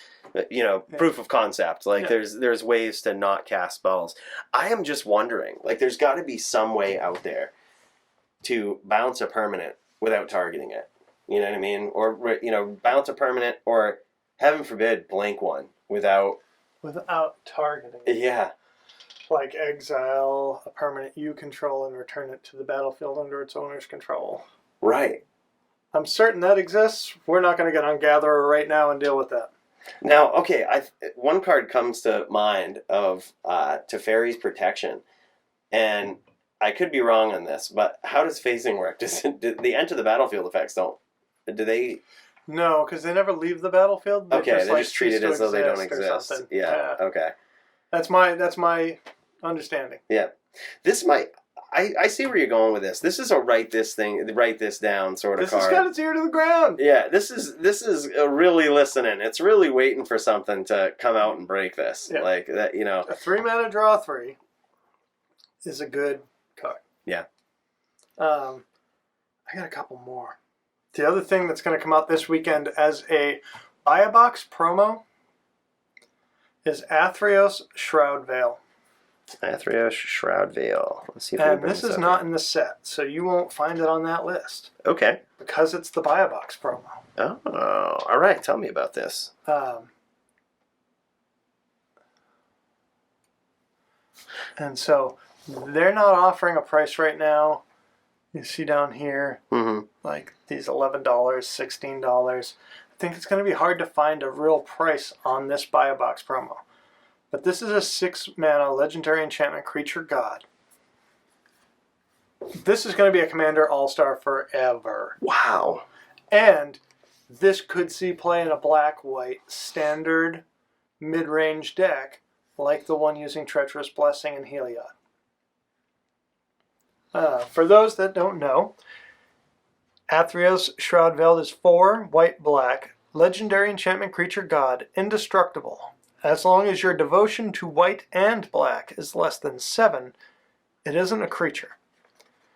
proof of concept. Like there's ways to not cast spells. I am just wondering, like, there's got to be some way out there to bounce a permanent without targeting it. You know what I mean? Or bounce a permanent, or heaven forbid, blank one without targeting it. Yeah. Like exile a permanent you control and return it to the battlefield under its owner's control. Right. I'm certain that exists. We're not going to get on Gatherer right now and deal with that. Now, okay, one card comes to mind of Teferi's Protection, and I could be wrong on this, but how does phasing work? Do the enter the battlefield effects do they? No, because they never leave the battlefield. They just treat it as though they don't exist. Yeah. Okay. That's my understanding. Yeah. This might. I see where you're going with this. This is a write this down sort of card. This has got its ear to the ground. Yeah, this is really listening. It's really waiting for something to come out and break this. Yeah. Like that, A 3 mana draw 3 is a good card. Yeah. I got a couple more. The other thing that's going to come out this weekend as a buy a box promo is Athreos Shroud Veil. Athreos Shroud Veil. Let's see if And this is not in the set, so you won't find it on that list. Okay. Because it's the buy a box promo. Oh, all right. Tell me about this. And so they're not offering a price right now. You see down here, like these $11, $16. I think it's going to be hard to find a real price on this buy a box promo. But this is a 6 mana legendary enchantment creature god. This is going to be a commander all-star forever. Wow. And this could see play in a black-white standard mid-range deck like the one using Treacherous Blessing and Heliod. For those that don't know, Athreos Shroud Veil is 4 white-black legendary enchantment creature god, indestructible. As long as your devotion to white and black is less than 7, it isn't a creature.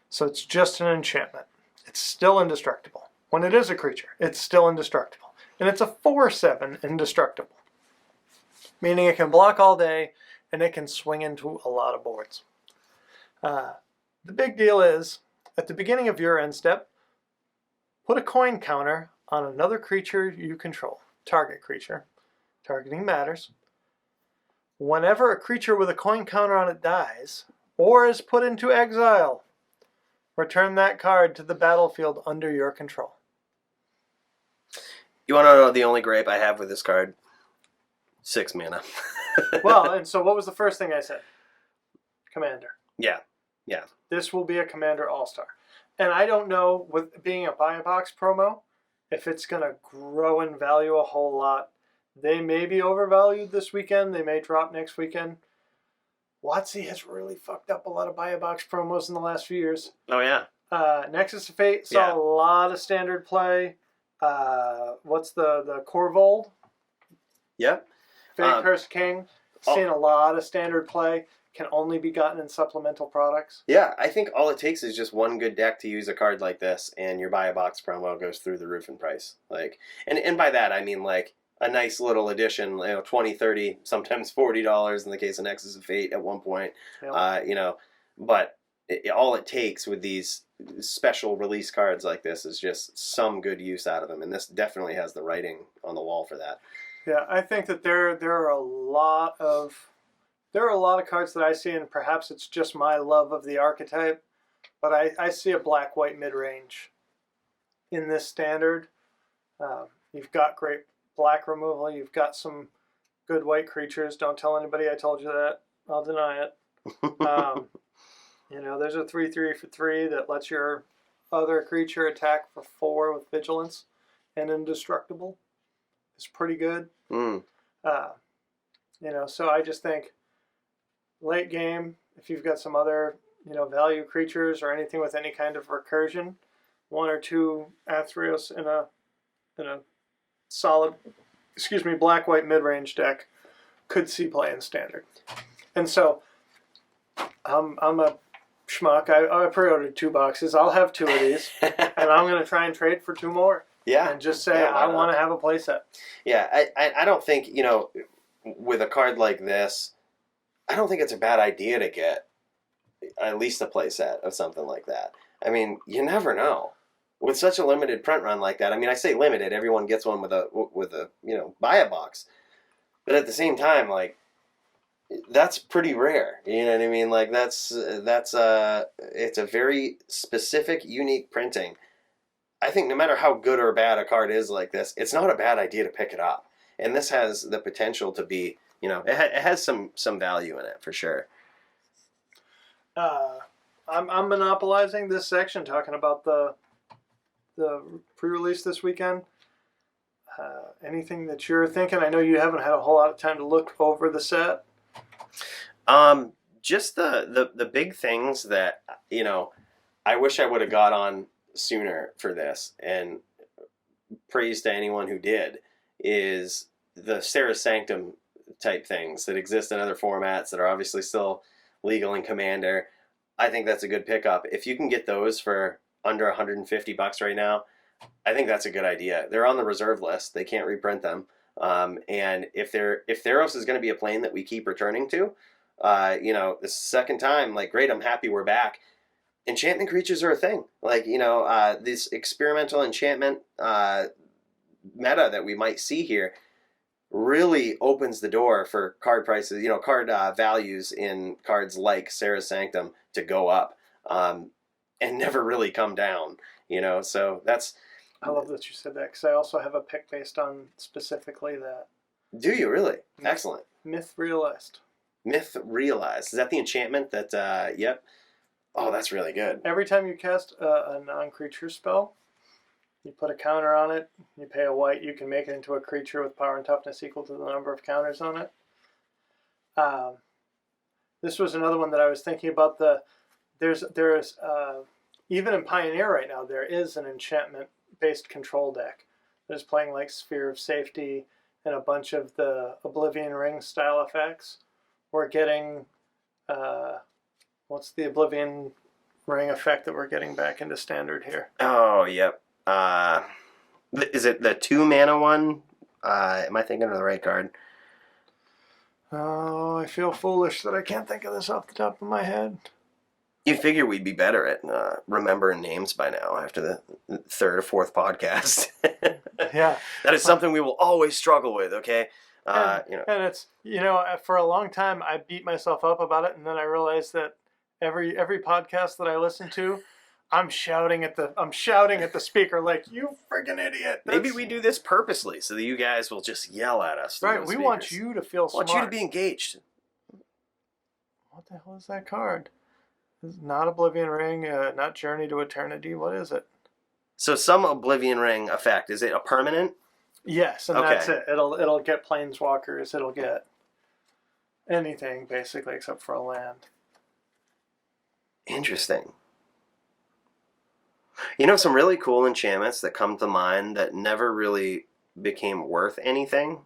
So it's just an enchantment. It's still indestructible. When it is a creature, it's still indestructible. And it's a 4/7 indestructible. Meaning it can block all day, and it can swing into a lot of boards. The big deal is, at the beginning of your end step, put a coin counter on another creature you control. Target creature. Targeting matters. Whenever a creature with a coin counter on it dies, or is put into exile, return that card to the battlefield under your control. You want to know the only gripe I have with this card? 6 mana. Well, and so what was the first thing I said? Commander. Yeah. This will be a Commander All-Star. And I don't know, with being a buy a box promo, if it's going to grow in value a whole lot. They may be overvalued this weekend. They may drop next weekend. WotC has really fucked up a lot of buy a box promos in the llast few years. Oh, yeah. Nexus of Fate saw a lot of standard play. What's the Corvold? Yep. Fate Cursed King. Seen a lot of standard play. Can only be gotten in supplemental products. Yeah, I think all it takes is just one good deck to use a card like this, and your buy a box promo goes through the roof in price. Like, and by that I mean like a nice little addition, $20, $30, sometimes $40 in the case of Nexus of Fate at one point. Yep. But all it takes with these special release cards like this is just some good use out of them, and this definitely has the writing on the wall for that. Yeah, I think that there are a lot of cards that I see, and perhaps it's just my love of the archetype, but I see a black-white mid-range in this standard. You've got great black removal. You've got some good white creatures. Don't tell anybody I told you that. I'll deny it. There's a 3/3 for 3 that lets your other creature attack for 4 with vigilance and indestructible. It's pretty good. Uh, so I just think late game, if you've got some other, value creatures or anything with any kind of recursion, 1 or 2 Athreos in a solid, black-white mid-range deck could see play in Standard. And so I'm a schmuck. I pre-ordered 2 boxes. I'll have 2 of these, and I'm going to try and trade for 2 more. Yeah. And just say, I want to have a playset. Yeah, I don't think, with a card like this, I don't think it's a bad idea to get at least a playset of something like that. I mean, you never know. With such a limited print run like that, I mean, I say limited, everyone gets one with a buy a box. But at the same time, like, that's pretty rare. You know what I mean? Like, it's a very specific, unique printing. I think no matter how good or bad a card is like this, it's not a bad idea to pick it up. And this has the potential to be, it has some value in it for sure. I'm monopolizing this section, talking about the pre-release this weekend. Anything that you're thinking? I know you haven't had a whole lot of time to look over the set. Just the big things that, I wish I would have got on sooner for this, and praise to anyone who did, is the Theros Sanctum type things that exist in other formats that are obviously still legal in Commander. I think that's a good pickup. If you can get those for under $150 right now, I think that's a good idea. They're on the reserve list. They can't reprint them. And if Theros is going to be a plane that we keep returning to, the second time, like, great, I'm happy we're back. Enchantment creatures are a thing. Like, this experimental enchantment meta that we might see here really opens the door for card prices, card values in cards like Theros Sanctum to go up and never really come down. So that's... I love that you said that, because I also have a pick based on specifically that. Do you really? Excellent. Myth Realized. Myth Realized. Is that the enchantment that, yep. Oh, that's really good. Every time you cast a non-creature spell, you put a counter on it, you pay a white, you can make it into a creature with power and toughness equal to the number of counters on it. This was another one that I was thinking about. There's even in Pioneer right now, there is an enchantment-based control deck that is playing like Sphere of Safety and a bunch of the Oblivion Ring style effects. We're getting... what's the Oblivion Ring effect that we're getting back into Standard here? Oh, yep. Is it the 2-mana one? Am I thinking of the right card? Oh, I feel foolish that I can't think of this off the top of my head. You'd figure we'd be better at remembering names by now after the 3rd or 4th podcast. Yeah. That is something we will always struggle with, okay? And it's, for a long time I beat myself up about it, and then I realized that every podcast that I listen to, I'm shouting at the speaker like, "You friggin' idiot!" Maybe we do this purposely so that you guys will just yell at us. Right, we want you to feel smart. We want you to be engaged. What the hell is that card? It's not Oblivion Ring, not Journey to Eternity. What is it? So some Oblivion Ring effect. Is it a permanent? Yes, and that's it. It'll get planeswalkers. It'll get anything basically except for a land. Interesting. Some really cool enchantments that come to mind that never really became worth anything.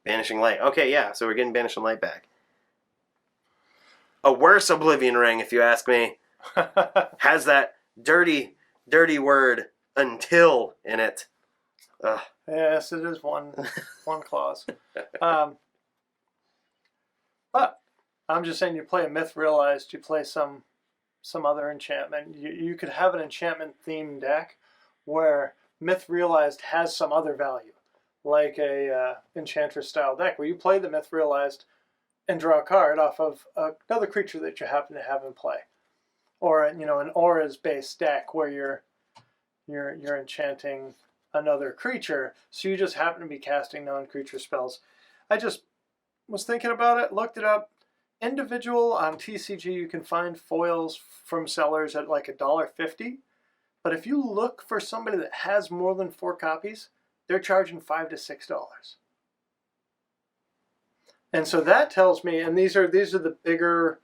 Banishing Light. Okay, yeah. So we're getting Banishing Light back. A worse Oblivion Ring, if you ask me, has that dirty, dirty word "until" in it. Ugh. Yes, it is one clause. But I'm just saying, you play a Myth Realized, you play some other enchantment. You could have an enchantment themed deck where Myth Realized has some other value, like a Enchantress style deck where you play the Myth Realized and draw a card off of another creature that you happen to have in play, or an auras based deck where you're enchanting another creature, so you just happen to be casting non-creature spells. I just was thinking about it, looked it up. individual on TCG, you can find foils from sellers at like $1.50. But if you look for somebody that has more than 4 copies, they're charging $5 to $6. And so that tells me, and these are the bigger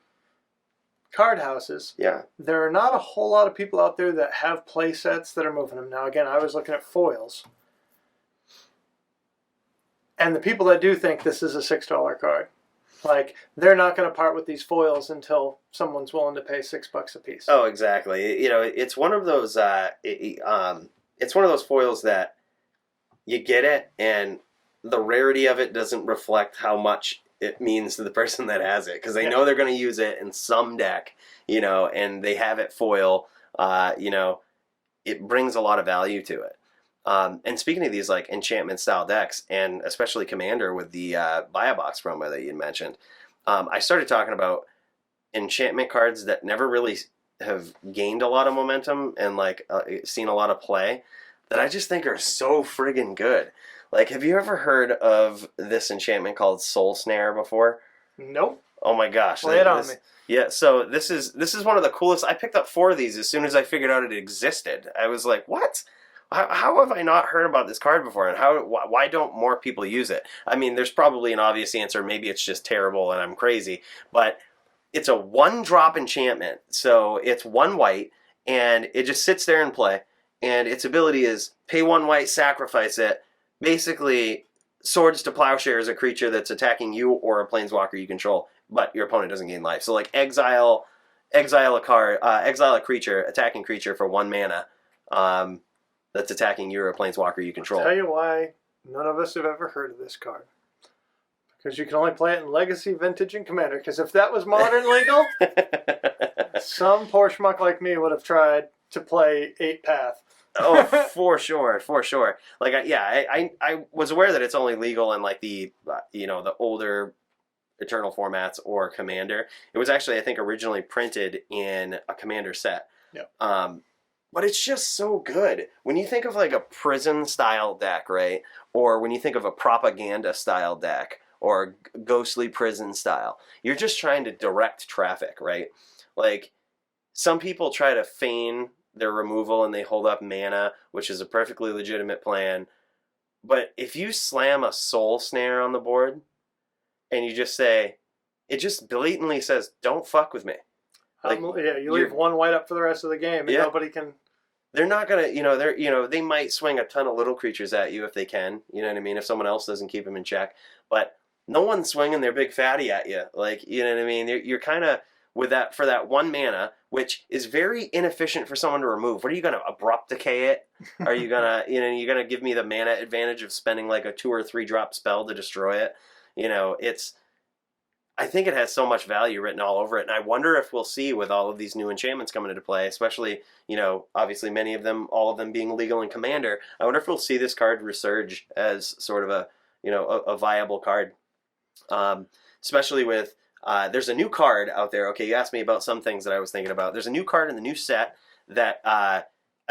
card houses. Yeah. There are not a whole lot of people out there that have play sets that are moving them. Now, again, I was looking at foils. And the people that do think this is a $6 card, like, they're not going to part with these foils until someone's willing to pay $6 a piece. Oh, exactly. You know, it's one of those. It's one of those foils that you get it, and the rarity of it doesn't reflect how much it means to the person that has it, because they know they're going to use it in some deck, you know, and they have it foil. You know, it brings a lot of value to it. And speaking of these like enchantment style decks, and especially Commander with the buy a box promo that you mentioned, I started talking about enchantment cards that never really have gained a lot of momentum and like seen a lot of play, that I just think are so friggin' good. Like, have you ever heard of this enchantment called Soul Snare before? Nope. Oh my gosh. Lay it on me. Yeah, so this is one of the coolest. I picked up 4 of these as soon as I figured out it existed. I was like, what? How have I not heard about this card before, and why don't more people use it? I mean, there's probably an obvious answer. Maybe it's just terrible and I'm crazy. But it's a 1-drop enchantment. So it's 1 white, and it just sits there in play. And its ability is pay 1 white, sacrifice it. Basically, Swords to Plowshare is a creature that's attacking you or a planeswalker you control, but your opponent doesn't gain life. So like exile a card, exile a creature, attacking creature for 1 mana. That's attacking you or a planeswalker you control. I'll tell you why none of us have ever heard of this card. Because you can only play it in Legacy, Vintage, and Commander. Because if that was modern legal, some poor schmuck like me would have tried to play 8-path. Oh, for sure, for sure. Like, I was aware that it's only legal in like the the older Eternal formats or Commander. It was actually, I think, originally printed in a Commander set. Yeah. But it's just so good. When you think of like a prison style deck, right? Or when you think of a propaganda style deck or ghostly prison style, you're just trying to direct traffic, right? Like, some people try to feign their removal and they hold up mana, which is a perfectly legitimate plan. But if you slam a Soul Snare on the board and you just say, it just blatantly says, don't fuck with me. Like, you leave 1 white up for the rest of the game, and nobody can. They're not gonna, they might swing a ton of little creatures at you if they can. You know what I mean? If someone else doesn't keep them in check, but no one's swinging their big fatty at you. Like, you know what I mean? You're kind of with that for that 1 mana, which is very inefficient for someone to remove. What are you gonna abrupt decay it? Are you gonna, you're gonna give me the mana advantage of spending like a 2 or 3 drop spell to destroy it? I think it has so much value written all over it, and I wonder if we'll see with all of these new enchantments coming into play, especially, obviously many of them, all of them being legal in Commander. I wonder if we'll see this card resurge as sort of a viable card, especially with there's a new card out there. Okay, you asked me about some things that I was thinking about. There's a new card in the new set that I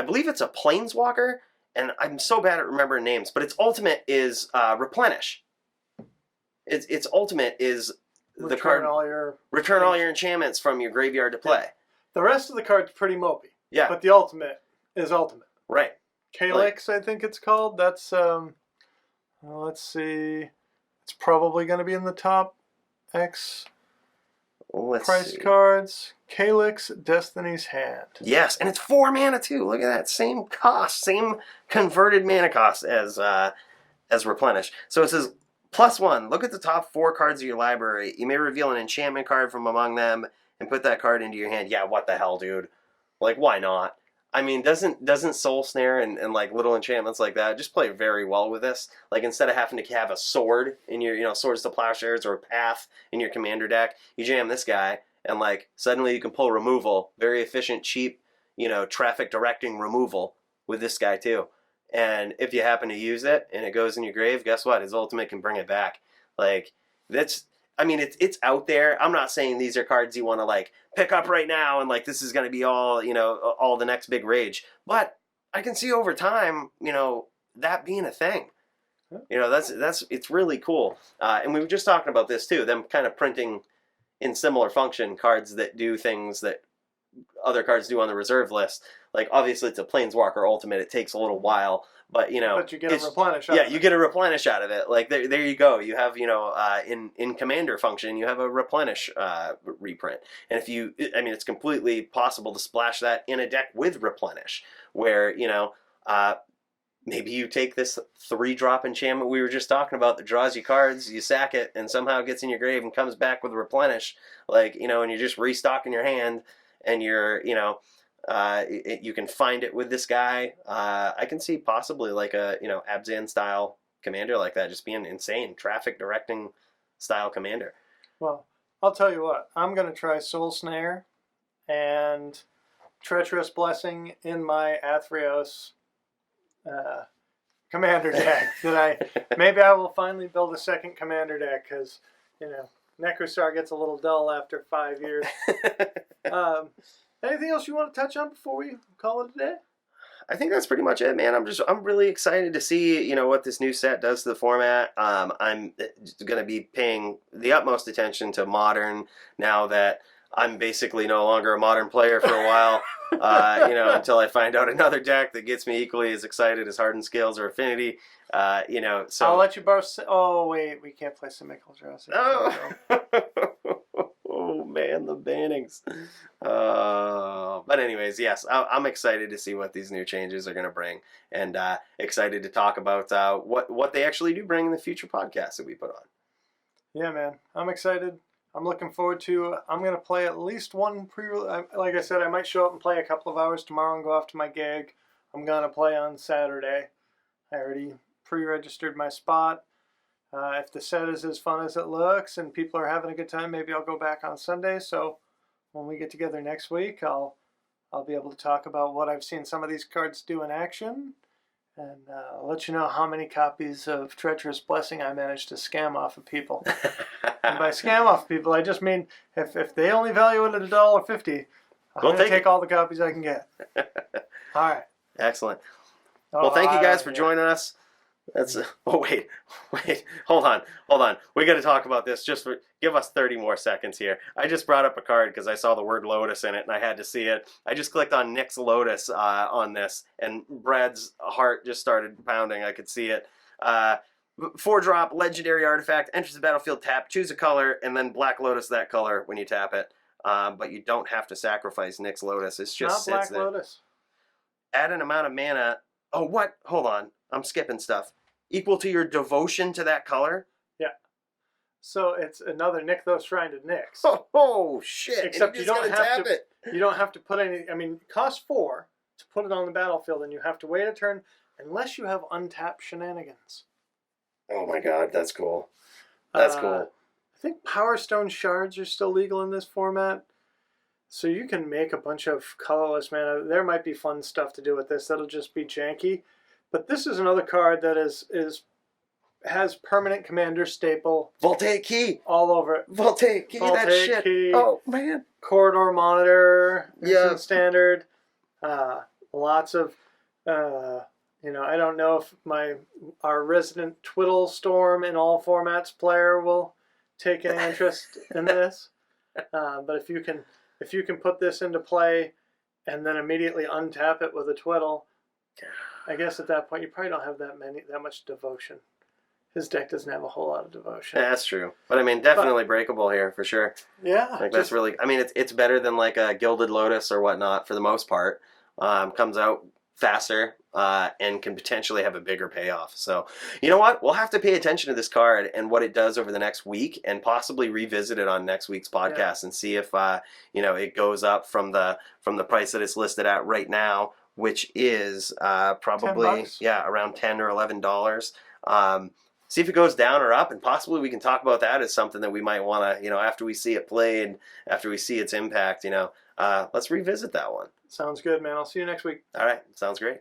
believe it's a Planeswalker, and I'm so bad at remembering names, but its ultimate is Replenish. Its ultimate is the card return all your enchantments from your graveyard to play. Yeah. The rest of the card's pretty mopey. Yeah. But the ultimate is ultimate. Right. Calyx, I think it's called. That's let's see. It's probably going to be in the top X priced cards. Calyx, Destiny's Hand. Yes, and it's 4 mana too. Look at that. Same cost, same converted mana cost as Replenish. So it says +1, look at the top 4 cards of your library. You may reveal an enchantment card from among them and put that card into your hand. Yeah, what the hell, dude? Like, why not? I mean, doesn't Soul Snare and like little enchantments like that just play very well with this? Like, instead of having to have a sword in your, Swords to Plowshares or a Path in your Commander deck, you jam this guy and like suddenly you can pull removal. Very efficient, cheap, traffic directing removal with this guy too. And if you happen to use it and it goes in your grave, guess what? His ultimate can bring it back. Like, it's out there. I'm not saying these are cards you want to like pick up right now and like this is going to be all, all the next big rage. But I can see over time, that being a thing. It's really cool. And we were just talking about this too, them kind of printing in similar function, cards that do things that other cards do on the reserve list. Like, obviously, it's a Planeswalker Ultimate. It takes a little while, but, you know... But you get a replenish out of it. Yeah, you get a replenish out of it. Like, there you go. You have, you know, in Commander function, you have a replenish reprint. And if you... I mean, it's completely possible to splash that in a deck with replenish, where, you know... maybe you take this 3-drop enchantment we were just talking about that draws you cards, you sack it, and somehow it gets in your grave and comes back with a replenish. Like, you know, and you're just restocking your hand, and you're, you know, you can find it with this guy. I can see possibly like a, you know, Abzan style commander like that just being insane. Traffic directing style commander. Well, I'll tell you what. I'm going to try Soul Snare and Treacherous Blessing in my Athreos commander deck. Maybe I will finally build a second commander deck, because, you know, Necrostar gets a little dull after 5 years. Anything else you want to touch on before we call it a day? I think that's pretty much it, man. I'm really excited to see, you know, what this new set does to the format. I'm going to be paying the utmost attention to Modern now that I'm basically no longer a Modern player for a while. You know, until I find out another deck that gets me equally as excited as Hardened Scales or Affinity. You know, so I'll let you borrow. Oh wait, we can't play Simical Dress. Oh. Oh man, the bannings. But anyways, yes, I'm excited to see what these new changes are going to bring, and excited to talk about what they actually do bring in the future podcasts that we put on. Yeah, man, I'm excited. I'm looking forward to. I'm going to play at least one like I said, I might show up and play a couple of hours tomorrow and go off to my gig. I'm going to play on Saturday. I already pre-registered my spot. If the set is as fun as it looks and people are having a good time, maybe I'll go back on Sunday. So when we get together next week, I'll be able to talk about what I've seen some of these cards do in action, and I'll let you know how many copies of Treacherous Blessing I managed to scam off of people. And by scam off people, I just mean if they only value it at $1.50, I'm going to take all the copies I can get. All right. Excellent. Well, thank you guys for joining us. That's wait, hold on. We got to talk about this. Give us 30 more seconds here. I just brought up a card because I saw the word Lotus in it and I had to see it. I just clicked on Nick's Lotus on this, and Brad's heart just started pounding. I could see it. 4-drop legendary artifact, enters the battlefield, tap, choose a color, and then Black Lotus that color when you tap it. But you don't have to sacrifice Nick's Lotus. It's just not sits Black there. Lotus. Add an amount of mana. Oh, what? Hold on. I'm skipping stuff. Equal to your devotion to that color? Yeah. So it's another Nykthos Shrine to Nyx. Oh shit. Except you don't have to. You don't have to put any. I mean, it costs 4 to put it on the battlefield, and you have to wait a turn unless you have untapped shenanigans. Oh my god, that's cool. That's cool. I think Power Stone Shards are still legal in this format. So you can make a bunch of colorless mana. There might be fun stuff to do with this. That'll just be janky. But this is another card that has permanent commander staple. Voltaic Key. All over it. Voltaic Key, that shit. Key, oh, man. Corridor Monitor. Yeah. Standard. Lots of, you know, I don't know if our resident Twiddle Storm in all formats player will take an interest in this. But if you can put this into play and then immediately untap it with a Twiddle, I guess at that point you probably don't have that much devotion. His deck doesn't have a whole lot of devotion. Yeah, that's true. But I mean, definitely breakable here for sure. Yeah. Like that's really. I mean, it's better than like a Gilded Lotus or whatnot for the most part. Comes out faster and can potentially have a bigger payoff. So, you know what? We'll have to pay attention to this card and what it does over the next week, and possibly revisit it on next week's podcast and see if you know, it goes up from the price that it's listed at right now, which is probably around $10 or $11. See if it goes down or up, and possibly we can talk about that as something that we might want to, you know, after we see it played, after we see its impact, you know, let's revisit that one. Sounds good, man. I'll see you next week. All right. Sounds great.